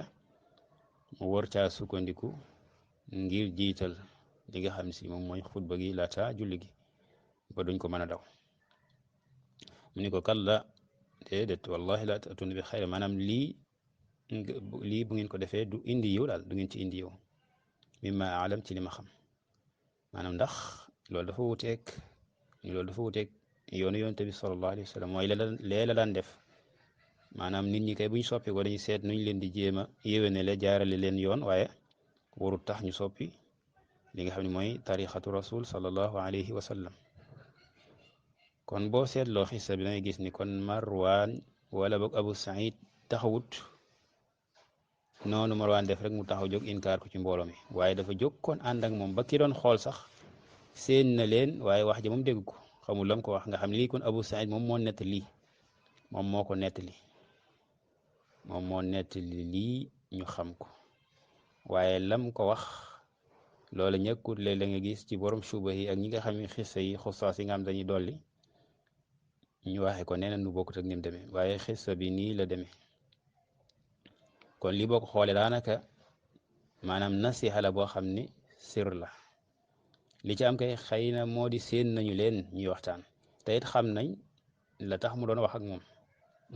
mu war caa sukkandiku ngir jiital li nga xam si moom mooy xutba gi laata julli gi ba duñ ko mën a daw mu ni ko kalla déedéet wallahi la tatuna bi xayra maanaam lii bu ngeen ko defee du indi yiw daal du ngeen ci indi yiw mimma alam ci li ma xam maanaam ndax loolu dafa wuteeg yoonu yonent bi sallallahu alayhi wa sallam mooy lee la daan def maanaam nit ñi kay buñ soppi ko dañuy seet nuñ leen di jéem a yéwéne le jaarale leen yoon waaye warut tax ñu soppi li nga xam ne mooy tarixatu rasul sallallahu alayhi wa sallam kon boo seetloo xissa bi dangay gis ni kon Marwaan wala boog Abu Saïd taxawut noonu Marwaan def rek mu taxaw jóg inkaar ko ci mbooloo mi waaye dafa jóg kon ànd ak moom ba ki doon xool sax seen na leen waaye wax ja moom dégg ko xamul lam ko wax nga xam lii kon Abu Saïd moom moo nettali moom moo ko nettali moom moo nettali lii ñu xam ko waaye lam ko wax loola ñëkkut léeg la nga gis ci borom suuba yi ak ñi nga xam ne xissa yi xusaas yi nga xam dañuy dolli ñu waxe ko nee na nu bokkut ak ni mu demee waaye xissa bi nii la demee kon li boo ko xoolee daanaka maanaam nasiha la boo xam ni sir la li ci am kay xëy na moo di séen nañu leen ñuy waxtaan te it xam nañ la tax mu doon wax ak moom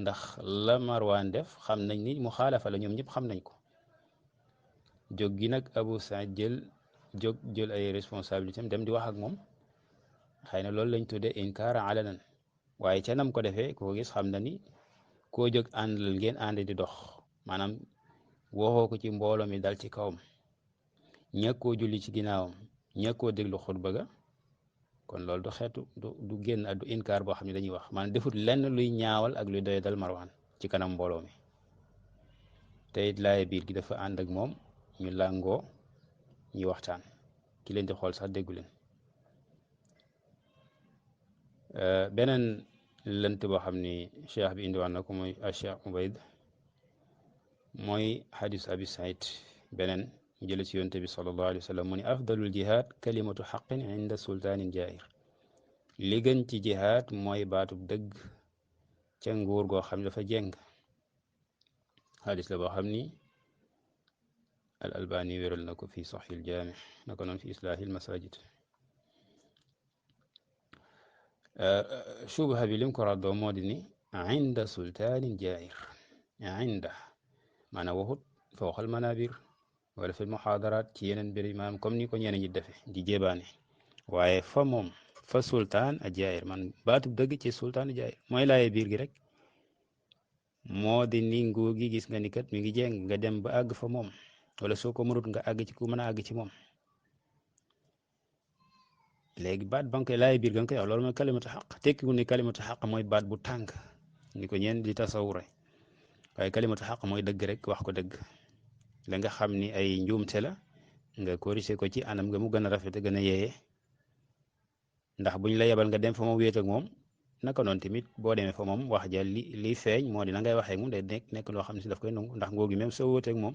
ndax la Marwaan def xam nañ ni mu xaalafa la ñoom ñëpp xam nañ ko jóg gi nag Abu Saïd jël ay responsabilité am dem di wax ak moom xëy na loolu lañ tuddee inkaara alanan waaye ca nam ko defee koo gis xam na ni koo jóg àndal ngeen ànd di dox maanaam waxoo ko ci mbooloo mi dal ci kawam ñàkkoo julli ci ginnaawam ñàkkoo déglu xutba ga kon loolu du xeetu du génn du inkaar boo xam ne dañuy wax maanaam defut lenn luy ñaawal ak luy doy dal Marwaan ci kanam mbooloo mi te it laaye biir gi dafa ànd ak moom ñu làngoo ñu waxtaan ki leen di xool sax déggu leen beneen lënt boo xam ni cheikh bi indiwaan na ko mooy cheikh Ubayd mooy xadis Abi Saïd beneen jële ci yonte bi sallallahu alayhi wa sallam mu ni afdalul jihad kalimatu xaqin inda sultaanin jair li gën ci jihaad mooy baatub dëgg ca nguur goo xam ne dafa jeng xadis la boo xam ni al albani wéral na ko fi saxil jaami na ko noon fi islaahil masajid shubha bi lim ko raddoo moo di ni inda sultaanin jair inda maanaam waxut fawqal manabir wala fi muxaadaraat ci yeneen mbir maanaam comme ni ko ñeneen ñi defe di jébaane waaye fa moom fa sultaan a jaayir man baatub dëgg ci sultaan a jaayir mooy laaye biir gi rek moo di ni nguur gi gis nga ni kat mi ngi jeng nga dem ba àgg fa moom wala soo ko mënut nga àgg ci ku mën a àgg ci moom léegi baat ba nga koy laaye biir ga nga koy wax loolu mooy kalimatu xaq tekkiwul ni kalimatu xaq mooy baat bu tàng ni ko ñeen di tasawure waaye kalimatu xaq mooy dëgg rek wax ko dëgg la nga xam ni ay njuumte la nga corrigé ko ci anam nga mu gën a rafete gën a yeeye ndax buñ la yebal nga dem fa moom wéet ak moom naka noonu tamit boo demee fa moom wax ja li feeñ moo di na ngay waxee moom day nekk loo xam ne si daf koy nangu ndax ngóor gi même soo wóotee ak moom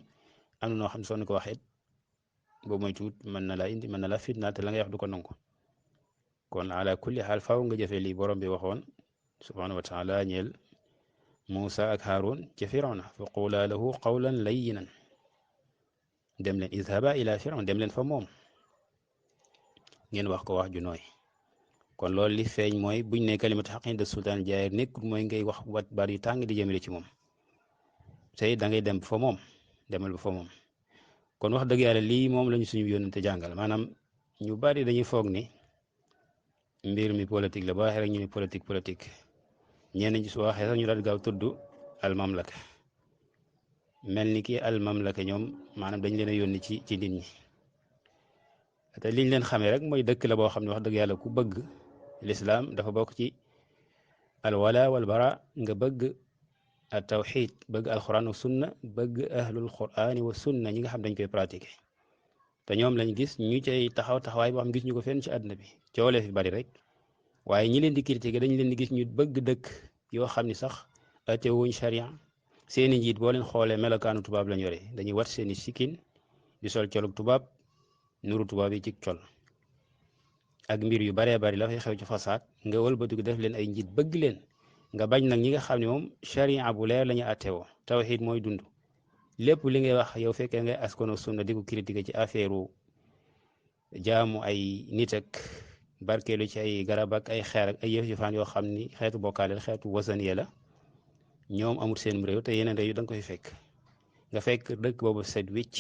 am na noo xam ne soo ko waxee boobu mooy tuut mën na la fitnaal te la ngay wax du ko nangu kon ala kulli xaal faaw nga jëfee lii borom bi waxoon subhanahu wa taala ñeel Muusa ak Haarun ci Firawna fa qula lahu qawlan layyinan dem leen izhaba ila Firawna dem leen fa moom ngeen wax ko wax ju nooy kon loolu li feeñ mooy buñ ne kalimatu xaqin de sultaan jaayir nekkul mooy ngay wax wat baat yu tàng di jëmale ci moom tey da ngay dem fa moom demal ba fa moom kon wax dëgg yàlla lii moom lañu suñu yónnante jàngal maanaam ñu bari dañuy foog ni mbir mi politique la ba waxee rek ñu ne politique ñenn ñi su waxee sax ñu daal gaaw tudd al mamlaka mel ni ki al mamlaka ñoom maanaam dañ leen a yónni ci nit ñi te liñ leen xamee rek mooy dëkk la boo xam ne wax dëgg yàlla ku bëgg lislaam dafa bokk ci al wala wal bara nga bëgg al tawxid bëgg alquran wa sunna bëgg ahlul qurani wa sunna ñi nga xam dañ koy pratiquer te ñoom lañ gis ñu cay taxawaay boo xam gis ñu ko fenn ci àdduna bi coolee fi bari rek waaye ñi leen di critiquer dañ leen di gis ñu bëgg dëkk yoo xam ni sax atewuñ sharia seeni njiit boo leen xoolee melokaanu tubaab lañ yore dañuy wat seeni sikkin di sol colug tubaab nuru tubaab yi ci col ak mbir yu baree bari la fay xew ci fasaad nga wëlbatiku def leen ay njiit bëgg leen nga bañ nag ñi nga xam ne moom sharia bu leer la ñu attewoo tawxiid mooy dund lépp li ngay wax yow fekkee ngay askano sunna di ko critiquer ci affaire jaamu ay nit ak barkeelu ci ay garab ak ay xeer ak ay yëf yëfaan yoo xam ni xeetu bokkaaleel xeetu wasaniya la ñoom amul seen réew te yeneen réew yi da nga koy fekk nga fekk dëkk boobu set wicc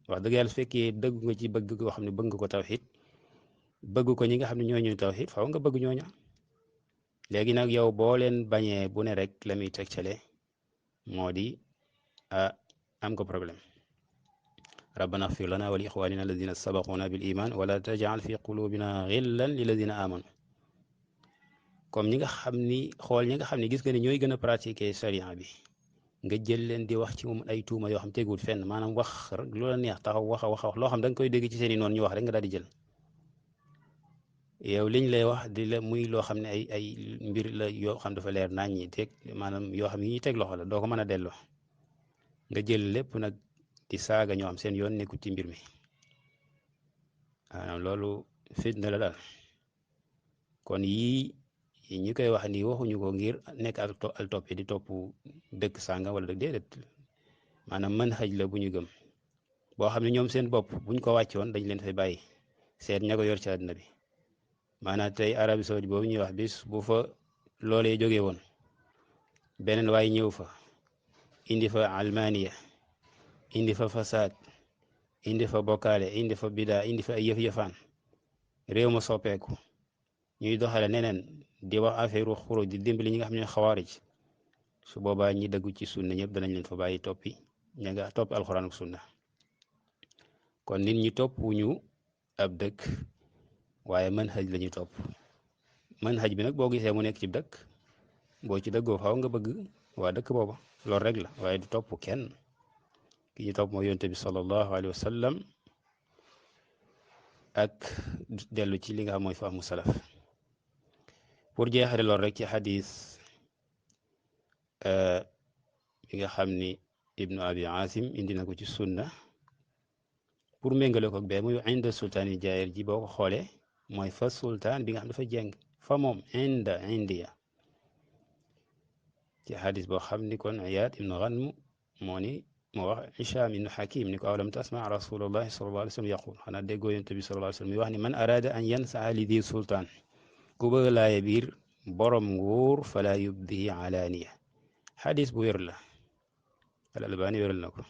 wax dëgg yàlla su fekkee dëgg nga ci bëgg koo xam ne bëgg nga ko tawxiid bëgg ko ñi nga xam ne ñoo ñuy tawxiid faaw nga bëgg ñooña léegi nag yow boo leen bañee bu ne rek la muy tegtale moo di am ko problème rabbana xfir lana wa li ixwanina alladina sabaquna bil iman wala tajal fi qulubina xillan lilladina amanu comme ñi nga xam ni xool ñi nga xam ne gis nga ne ñooy gën a pratiquer sharia bi nga jël leen di wax ci moom ay tuuma yoo xam tegul fenn maanaam wax lu la neex taxaw wax a wax loo xam da nga koy dégg ci seen i noonu ñu wax rek nga daal di jël yow liñ lay wax di la muy loo xam ne ay mbir la yoo xam dafa leer nañ ñi teg maanaam yoo xam yi ñuy teg loxo la doo ko mën a delloo nga jël lépp nag di saaga ñoo xam seen yoon nekkul ci mbir mi maanaam loolu fitna la daal kon yii ñi koy wax nii waxuñu ko ngir nekk al toppe di topp dëkk sànga wala dëkk déedéet maanaam mën xëj la bu ñu gëm boo xam ne ñoom seen bopp buñ ko wàccoon dañ leen fay bàyyi seet ña ko yor ci àddina bi maanaam tey Arabie Saoudite boobu ñuy wax bis bu fa loolee jógee woon beneen waaye ñëw fa indi fa almaniya indi fa fasaad indi fa bokkaale indi fa bidaa indi fa ay yëf-yëfaan réew ma soppeeku ñuy doxale neneen di wax affaire xuruj di dimbali ñi nga xam ne xawaarij su boobaa ñi dëggu ci sunna ñëpp danañ leen fa bàyyi toppi ña nga topp alxuraan ak sunna kon nit ñi topp ñu ab dëkk waaye manhaj la ñuy topp manhaj bi nag boo gisee mu nekk ci dëkk boo ci dëggoo faaw nga bëgg waa dëkk booba loolu rek la waaye du topp kenn ki ñu topp mooy yonte bi sallallahu alayhi wa sallam ak dellu ci li nga xam mooy fahmu salaf pour jeexale lool rek ci xadis bi nga xam ni ibnu abi asim indi na ko ci sunna pour méngale ko ak bee muy inda sultaan yi jaayir ji boo ko xoolee mooy fa sultaan bi nga xam dafa jeng fa moom indiya ci xadis boo xam ni kon Iyaad ibnu Ganm moo wax Hicham ibnu Hakim ni ko awalam tasma rasulullahi sallallahu alayhi wa sallam yaqul xanaa déggoo yonent bi sallallahu alayhi wa sallam muy wax ni man arada an yansaa li di sultaan ku bëgg laaye biir borom nguur fala yubdihi alaaniya xadis bu wér la al Albani wéral na ko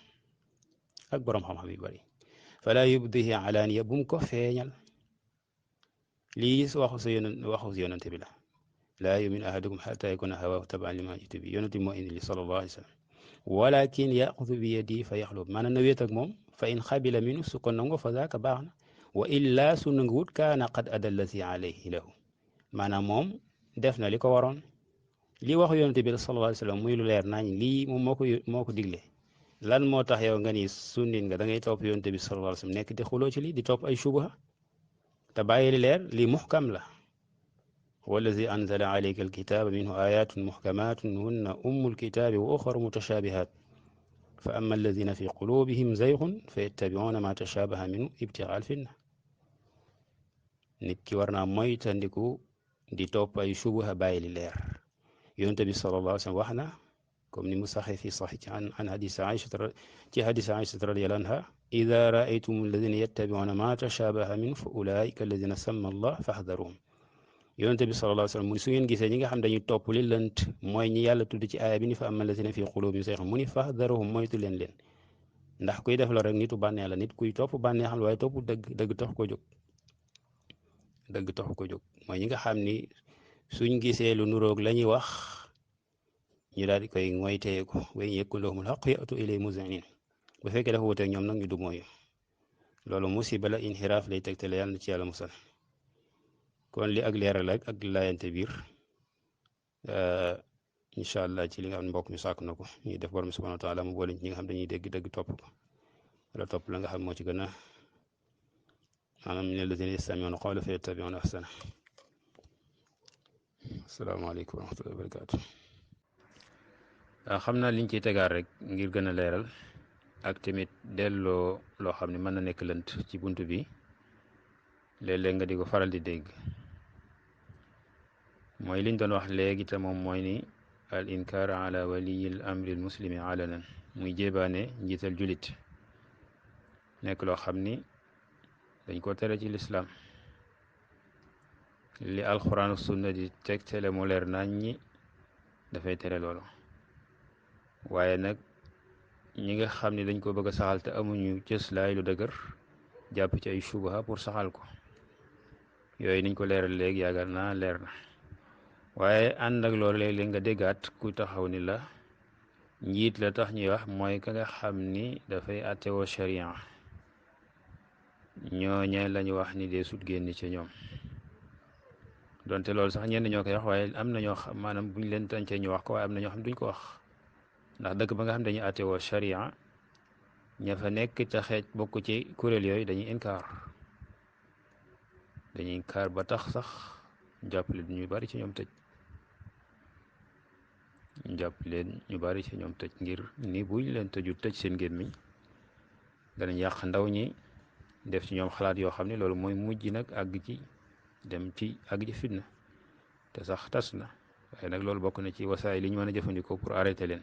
ak borom xam-xam yu bari fala yubdihi alaaniya bu mu ko feeñal lii waxu yonent bi la laa yumin ahadukum xata yakuna hawaahu tabaan lima jitu bi yonent bi moo indi li sallallahu alayhi wa sallam walakin yaxudu bi yadi fa yaxlub maanaam na wéet ak moom fa in xabila minu su ko nango fa zaaka baax na wa illa su nanguwut kaana qad adalla si alayhi lahu maanaam moom def na li ko waroon lii waxu yonent bi sallallahu alayhi wa sallam muy lu leer nañ lii moom moo ko digle lan moo tax yow nga ni sunnit nga da ngay topp yonent bi sallallahu alayhi wa sallam nekk di xuloo ci lii di topp ay shubha te bàyyi li leer lii muxkam la wallazi anzala alayka alkitaba minhu ayatun muhkamatun hunna ummu alkitabi wa uxaru mutashabihat fa amma alladina fi qulubihim zaygun fa yattabiuna ma tashabaha minhu ibtigaa alfitna nit ki war naa moytandiku di topp ay shubha bàyyi li leer yonent bi sallallahu alayhi wa sallam wax na comme ni mu saxee fi saxiix an hadis Aïcha radiyallahu anha ida raaytum alladina yattabiuna ma tashabaha minhu fa ulaika alladina samma allah faxdaruhum yonent bi sallallahu alayhi wa sallam mu ni su ngeen gisee ñi nga xam dañuy topp li lënt mooy ñi yàlla tudd ci aaya bi ni fa amma alladina fi qulubihim zaygun mu ni faxdaruhum moytu leen ndax kuy def la rek nitu bànnee la nit kuy topp bànnee xam la waaye topp dëgg tax ko jóg mooy ñi nga xam ni suñ gisee lu nuroog la ñuy wax ñu daal di koy moytee ko wa in yakun lahumul haqqu ya'tu ilayhi muz'inin bu fekkee dafa wuteeg ñoom nag ñu du mooyu loolu musiba la inxiraaf lay tegtale yàlla na ci yàlla musal kon li ak leeral ak laayante biir incha allah ci li nga xam ne mbokk mi sàkk na ko ñuy def borom subhanahu wa taala mu boole ñi nga xam dañuy dégg dëgg topp ko wala topp la nga xam moo ci gën a maanaam min alladina yastamiuna qawla fa yattabiuna ahsana asalaamaaleykum wa rahmatullahi wa barakatu xam naa liñ ciy tegaat rek ngir gën a leeral ak tamit delloo loo xam ne mën na nekk lënt ci bunt bi léeg-léeg nga di ko faral di dégg mooy liñ doon wax léegi te moom mooy ni al inkaar ala waliyi al amri al muslimi alanan muy jébaane njiital julit nekk loo xam ni dañ ko tere ci lislaam li alxuraan sunna di tegtale mu leer nañ ñi dafay tere loolu waaye nag ñi nga xam ne dañ ko bëgg a saxal te amuñu cëslaay lu dëgër jàpp ci ay subaha pour saxal ko yooyu niñ ko leeral léegi yaakaar naa leer na waaye ànd ak loolu léeg-léeg nga déggaat ku taxaw ni la njiit la tax ñuy wax mooy ka nga xam ni dafay attewoo sharia ñooñe lañu wax ni dee sut génn ci ñoom donte loolu sax ñenn ñoo koy wax waaye am na ñoo xam maanaam buñ leen tàncee ñu wax ko waaye am na ñoo xam duñ ko wax ndax dëkk ba nga xam dañuy attewoo sharia ña fa nekk ca xeej bokk ci kuréel yooyu dañuy inkaar ba tax sax jàppale ñu bari ci ñoom tëj ñu bari ci ñoom tëj ngir ni buñ leen tëju tëj seen gémmiñ danañ yàq ndaw ñi def ci ñoom xalaat yoo xam ne loolu mooy mujj nag àgg ci dem ci àgg ci fitna te sax tas na waaye nag loolu bokk na ci wasaay li ñu mën a jëfandikoo pour arrêter leen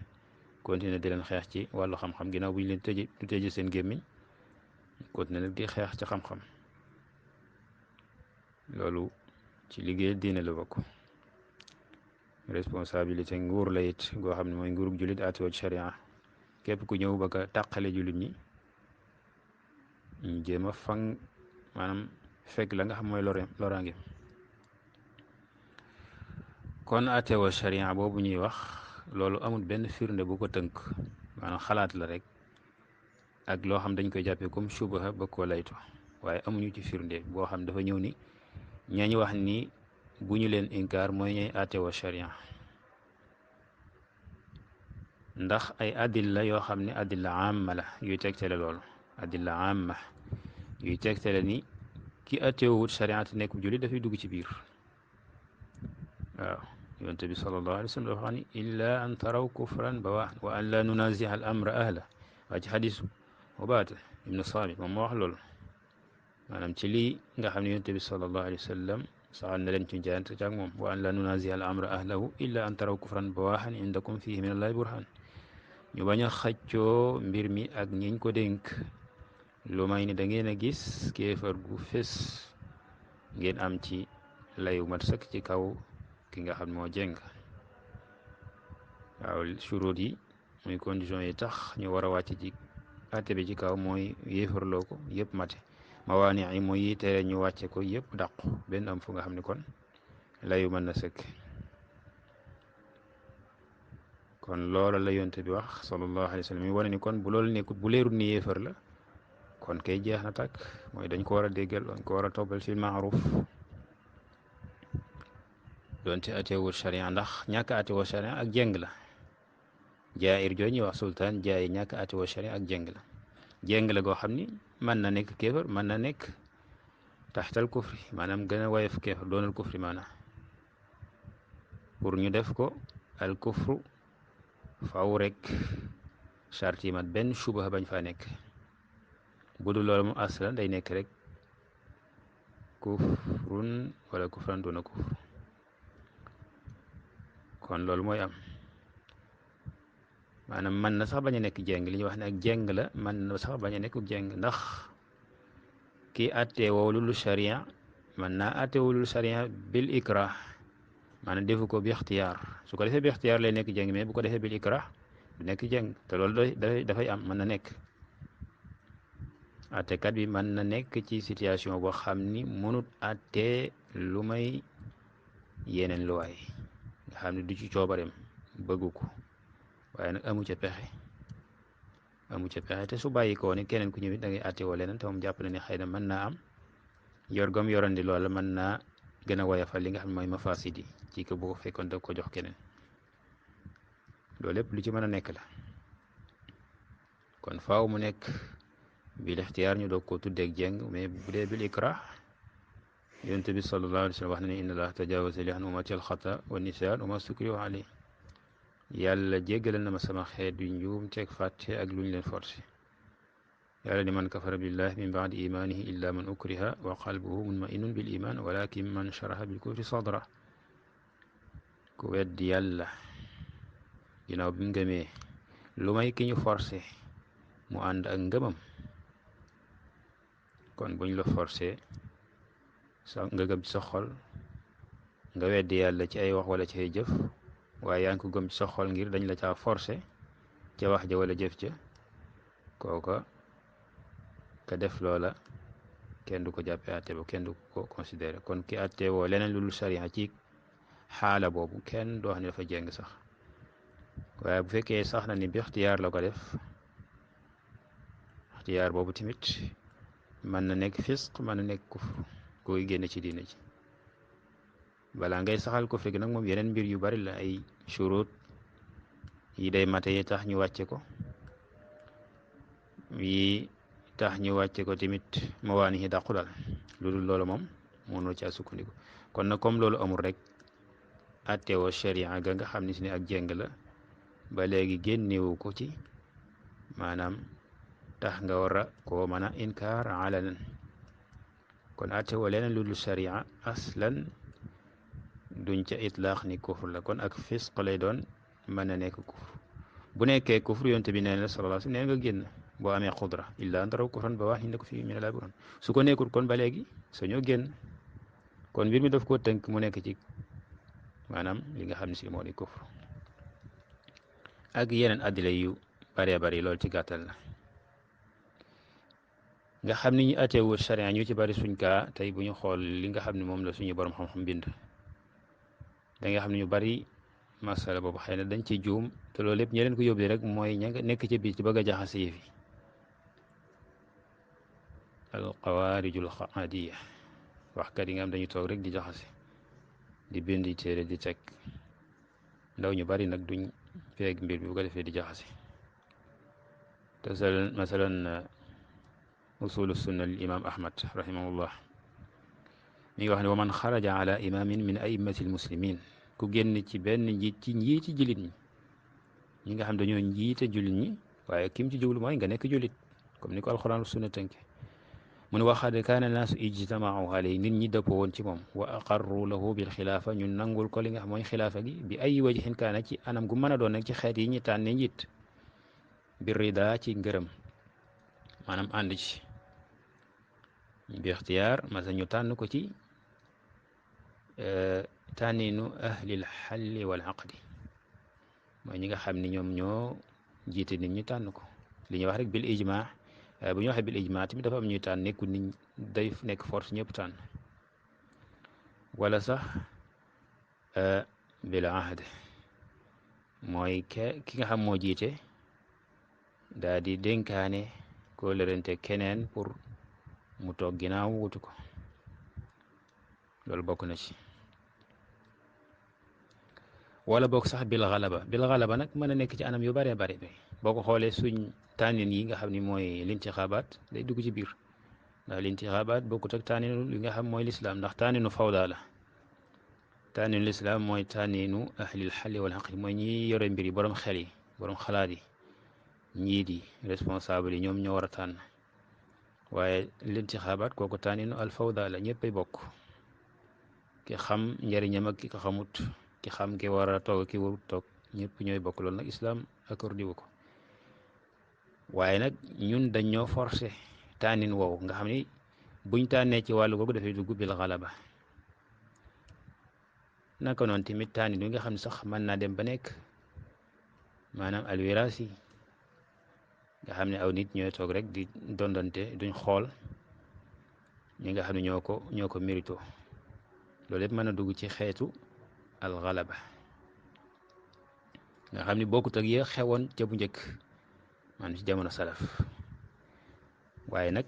continuer di leen xeex ci wàllu xam-xam ginnaaw bu ñu leen tëjee seen gémmiñ continuer nag di xeex ci xam-xam loolu ci liggéey diine la bokk responsabilité nguur la it goo xam ne mooy nguurug jullit atewoo ci sharia képp ku ñëw ba ka tàqale jullit ñi ñu jéem a fang maanaam fekk la nga xam mooy loraange kon atewoo sharia boobu ñuy wax loolu amul benn firnde bu ko tënk maanaam xalaat la rek ak loo xam dañ koy jàppee comme subaha ba koo laytu waaye amuñu ci firnde boo xam dafa ñëw ni ñañ wax ni bu ñu leen inkaar mooy ñooy atewoo sharia ndax ay adilla yoo xam ne adilla amma la yuy tegtale loolu adilla amma yuy tegtale ni ki atewowut sharia te nekk jullit dafay dugg ci biir waaw yonent bi sallallahu alayhi wa sallam dafa wax ni illa an taraw kufran bawaahan wa an la nunaziha al amra ahla waa ci xadisu Ubaada ibnu Saamit moom moo wax loolu maanaam ci lii nga xam ne yonent bi sallallahu alayhi wa sallam saxal na leen ci jaayante ak moom wa an la nunaziha al amra ahlahu illa an taraw kufran bawaahan indakum fihi min allahi burhan ñu bañ a xaccoo mbir mi ak ñiñ ko dénk lu may ni da ngeen a gis kéefar gu fés ngeen am ci layu mat sëkk ci kaw ki nga xam moo jeng waaw shuruut yi muy condition yi tax ñu war a wàcc ci àtte bi ci kaw mooy yéefarloo ko yëpp mate mawaani yi mooy yi tere ñu wàcce ko yëpp dàqu benn am fu nga xam ne kon layu mën na sëkk kon loola la yonte bi wax sallallahu alayhi wa sallam mi wane ni kon bu loolu nekkut bu leerul ni yéefar la kon kay jeex na tàkk mooy dañ ko war a déggal dañ ko war a toppal ci maaruf doonte atewul sharia ndax ñàkk atewoo sharia ak jeng la jaayir jooju ñuy wax sultaan jaay ñàkk atewoo sharia ak jeng la goo xam ni mën na nekk kéefar mën na nekk taxtal kufri maanaam gën a woyof kéefar doonal kufri maanaam pour ñu def ko al kufru faw rek charte yi mat benn subaha bañ faa nekk bu dul loolu mu aslan day nekk rek kufrun wala kufran doona kufr kon loolu mooy am maanaam mën na sax bañ a nekk jeng li ñuy wax ne ak jeng la mën na sax bañ a nekk jeng ndax kii attewoo lu sharia mën naa attewoo lu sharia bil ikrah maanaam defu ko bi ixtiyaar su ko defee bi ixtiyaar lay nekk jeng mais bu ko defee bil ikrah du nekk jeng te loolu dafay am mën na nekk attekat bi mën na nekk ci situation boo xam ni mënut attee lu may yeneen luwaay nga xam ne du ci coobareem bëggu ko waaye nag amu ca pexe te su bàyyi ko ne keneen ku ñëwit da ngay attewoo leneen te moom jàpp na ne xëy na mën naa am yorgam yorandi loola mën naa gën a woyafal li nga xam ne mooy mafasid yi ci ko bu fekkoon da ko jox keneen loolu lépp lu ci mën a nekk la kon faaw mu nekk bil ixtiyaar ñu doog koo tuddeeg jeng mais bu dee bil ikrah yonent bi sallallahu alayhi wa sallam wax na ne inna allaha tajawaza li an ummati alxata wa nisyan wa ma sukrihu alayhi yàlla jéggalal na ma sama xeet yu njuum teeg fàtte ak lu ñu leen forcé yàlla ni man kafara billahi min baadi imanihi illa man ukriha wa qalbuhu mutma'innun bil iman walakin man sharaha bil kufri sadra ku weddi yàlla ginnaaw bi mu gëmee lu may ki ñu forcé mu ànd ak ngëmam kon buñ la forcé sa nga gëm ci sa xol nga weddi yàlla ci ay wax wala ci ay jëf waaye yaa ngi ko gëm ci sa xol ngir dañ la caa forcé ca wax ja wala jëf ja kooka ka def loola kenn du ko jàppee àtte ba kenn du ko considéré kon ki àtte woo leneen lu dul sariya ci xaala boobu kenn doo xam ne dafa jeng sax waaye bu fekkee sax na ni bi ixtiyaar la ko def ixtiyaar boobu tamit mën na nekk fisq mën na nekk kufr koy génne ci diina ji balaa ngay saxal kufr gi nag moom yeneen mbir yu bari la ay shurut yi day mate yi tax ñu wàcce ko yi tax ñu wàcce ko tamit mawaani yi dàqu dal lu dul loolu moom mënoo caa sukkandiku kon nag comme loolu amul rek attewoo sharia ga nga xam ne si ne ak jéng la ba léegi génnewu ko ci maanaam tax nga war a koo mën a inkaar alanan kon attewoo leneen lu dul sharia aslan duñ ca itlaax ni kufr la kon ak fisq lay doon mën na nekk kufr bu nekkee kufr yonte bi nee na sallallahu alayhi wa sallam nee nga génn boo amee xudra illa an taraw kufran bawaahin lakum fiihi min al burhaan su ko nekkul kon ba léegi sañoo génn kon mbir mi daf koo tënk mu nekk ci maanaam li nga xam ne si moo di kufr ak yeneen addila yu bëree bëri loolu ci gàttal la nga xam ni ñu atteewul charia ñu ci bëri suñ kaa tey bu ñu xool li nga xam ne moom la suñu borom xam-xam bind da nga xam ne ñu bëri masala boobu xëy na dañ ci juum te loolu lépp ñe leen ko yóbbee rek mooy ña nga nekk ci biir ci bëgg a jaxase yëf yi al xawaarijul xaadiya waxkat yi nga xam dañu toog rek di jaxase di bind téere di teg ndaw ñu bari nag duñ feeg mbir bi bu ko defee di jaxase te masalan usulu sunna lil imam ahmad rahimahullah mi ngi wax ne wa man xaraja ala imamin min a'immati almuslimin ku génn ci benn njiit ci njiiti jullit ñi nga xam dañoo njiite jullit ñi waaye kim ci jublu mooy nga nekk jullit comme ni ko alquran sunna tënke mu ne waxad kaana naasu ijtamaau alayhi nit ñi dëppoo woon ci moom wa aqarru lahu bil xilaafa ñu nangul ko li nga xam mooy xilaafa gi bi ay wajhin kaana ci anam gu mën a doon nag ci xeet yi ñi tànne njiit bi rida ci ngërëm maanaam ànd ci bi ixtiyaar masa ñu tànn ko ci tànninu ahlil xalli wal aqdi mooy ñi nga xam ne ñoom ñoo jiite nit ñi tànn ko li ñuy wax rek bil ijma bu ñu waxee bil ijma tamit dafa am ñuy tànn nekkul nit day nekk force ñëpp tànn wala sax bil ahd mooy ki nga xam moo jiite daa di dénkaane ko lërante keneen pour mu toog ginnaaw wutu ko loolu bokk na ci wala bokk sax bil xalaba nag mën a nekk ci anam yu bëree bëri boo ko xoolee suñ tànnin yi nga xam ni mooy lintixaabaat day dugg ci biir ndax lintixaabaat bokkut ak tànninu li nga xam mooy lislaam ndax tànninu fawda la tànninu lislaam mooy tànninu ahlil xalli wal aqdi mooy ñi yore mbir yi borom xel yi borom xalaat yi njiit yi responsable yi ñoom ñoo war a tànn waaye lintixaabaat kooku tànninu al fawda la ñëppay bokk ki xam njëriñam ak ki ko xamut ki xam ki war a toog ki warut toog ñëpp ñooy bokk loolu nag islam accordé wu ko waaye nag ñun dañ ñoo forcé tànnin woowu nga xam ni buñ tànnee ci wàllu googu dafay dugg bil xalaba naka noonu tamit tànnin wi nga xam ne sax mën naa dem ba nekk maanaam alwiraasi nga xam ne aw nit ñooy toog rek di dondante duñ xool ñi nga xam ne ñoo ko mérito loolu yëpp mën a dugg ci xeetu alxalaba nga xam ni bokkut ak ya xewoon ca bu njëkk maanaam ci jamono salaf waaye nag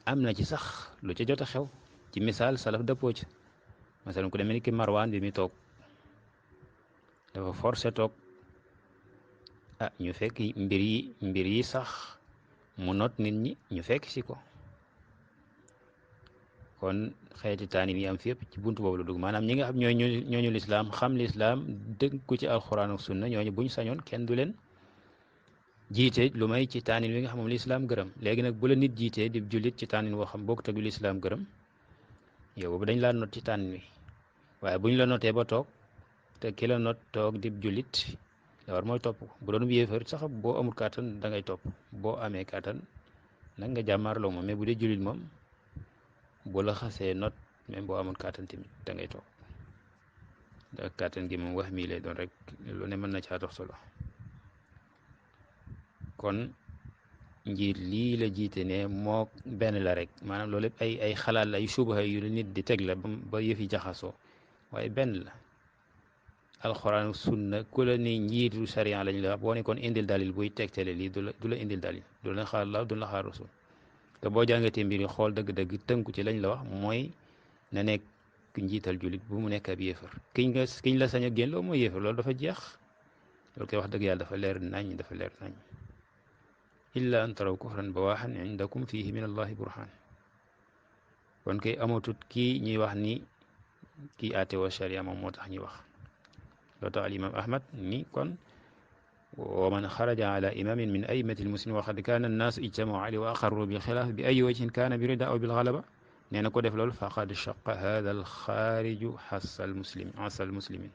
am na ci sax lu ca jot a xew ci misaal salaf dëppoo ci masalan ku demee ni ki Marwaan bi mi toog dafa forcé toog ñu fekk mbir yi sax mu not nit ñi ñu fekk si ko kon xeeti taanin yi am fi yëpp ci buntu boobu la dugg maanaam ñi nga xam ñooñu lislaam xam lislaam dëgg ko ci alxuraan ak sunna ñooñu buñ sañoon kenn du leen jiite lu may ci taanin wi nga xam moom lislaam gërëm léegi nag bu la nit jiitee di jullit ci taanin woo xam bokkut ak lislaam gërëm yow boobu dañ laa not ci taanin wi waaye buñ la notee ba toog te ki la not toog di jullit la war mooy topp ko bu doon yéefar sax boo amul kàttan da ngay topp boo amee kàttan nag nga jàmmaarloo moom mais bu dee jullit moom bu la xasee not même boo amul kàttan tamit da ngay topp da kàttan gi moom wax mii lay doon rek lu ne mën na caa dox solo kon njiit lii la jiite ne moo benn la rek maanaam loolu lépp ay xalaat la ay subaha yu la nit di teg la ba yëf yi jaxasoo waaye benn la alxuraan sunna ku la ni njiitu sariya lañ la wax boo ne kon indil dalil buy tegtale lii du la indil dalil du la xaar la du la xaar rasul te boo jàngatee mbir yi xool dëgg-dëgg tënku ci lañ la wax mooy na nekk njiital jullit bu mu nekk ab yéefar kiñ la sañ a génn loolu mooy yéefar loolu dafa jeex loolu koy wax dëgg yàlla dafa leer nañ dafa leer nañ illa an taraw kufran bawaaxan indakum fihi min allahi burhan kon kay amatut kii ñuy wax ni kii aate wa sharia moom moo tax ñuy wax loo tax al imam ahmad ni kon wa man xaraja ala imamin min aimati almuslimin wa qad kaana annaasu ijtamau alayhi wa aqarru bil xilaaf bi ay wajhin kaana bi rida aw bil galaba nee na ko def loolu faqad shaqa hada al xaariju xasal muslimin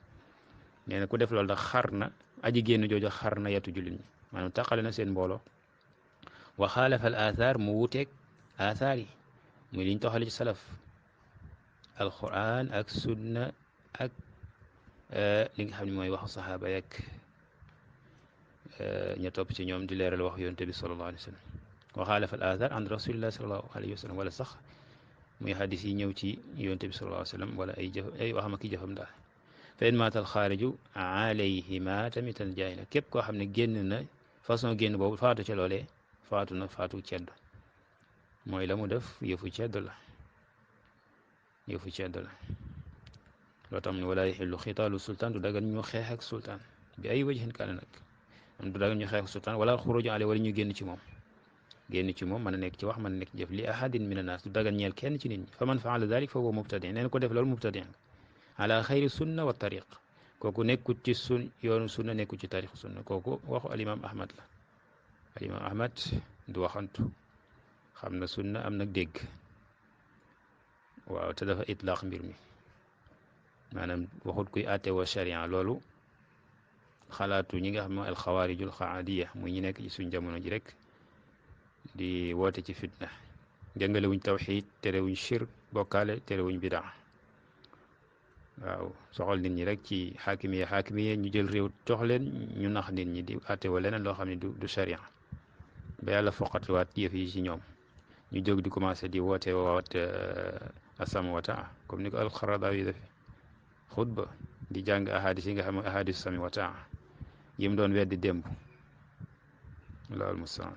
nee na ko def loolu da xar na aji génn jooju xar na yetu jullit ñi maanaam taqale na seen mbooloo wa xaalafa al athar mu wuteeg athar yi muy liñ toxale ci salaf alquran ak sunna ak li nga xam ne mooy waxu saxaaba yak ña topp ci ñoom di leeral wax yonte bi sallallahu alayhi wa sallam wa xaalafa al athar an rasulillah sallallahu alayhi wa sallam wala sax muy hadis yi ñëw ci yonte bi sallallahu alayhi wa sallam wala ay jëf ay waxam ak i jëfam daal fa in maatal xaariju alayhima tamitan jaay la képp koo xam ne génn na façon génn boobu faatu ca loolee faatu na faatu ceddo mooy la mu def yëfu ceddo la yëfu ceddo la loo tax mu ne wala yaxillu xitaalu sultaan du dagan ñu xeex ak sultaan bi ay wajhin kaana nag am du dagan ñu xeex ak sultaan wala xuruju ale wala ñu génn ci moom génn ci moom mën a nekk ci wax mën a nekk jëf li ahadin min annaas du dagan ñeel kenn ci nit ñi fa man faala dalik fa huwa mubtadi nee na ko def loolu mubtadi ala xayri sunna wa tariq kooku nekkut ci yoonu sunna nekkut ci tariq sunna kooku waxu alimam ahmad la alimam ahmad du waxantu xam na sunna am nag dégg waaw te dafa itlaq mbir mi maanaam waxut kuy àtte wa sharia loolu xalaatu ñi nga xam ne alxawaarijul xaadiya muy ñi nekk ci suñ jamono ji rek di woote ci fitna jàngalewuñ tawxiid terewuñ shirk bokkaale terewuñ bidaa waaw soxal nit ñi rek ci xaakimiye ñu jël réew jox leen ñu nax nit ñi di àtte wa leneen loo xam ne du sharia ba yàlla foqatiwaat yëf yi ci ñoom ñu jóg di commencé di woote waat asam wa taa comme ni ko alxaradawi def xutba di jàng ahadis yi nga xam ne ahadis sami wa taa yim doon weddi démb loolu mustaan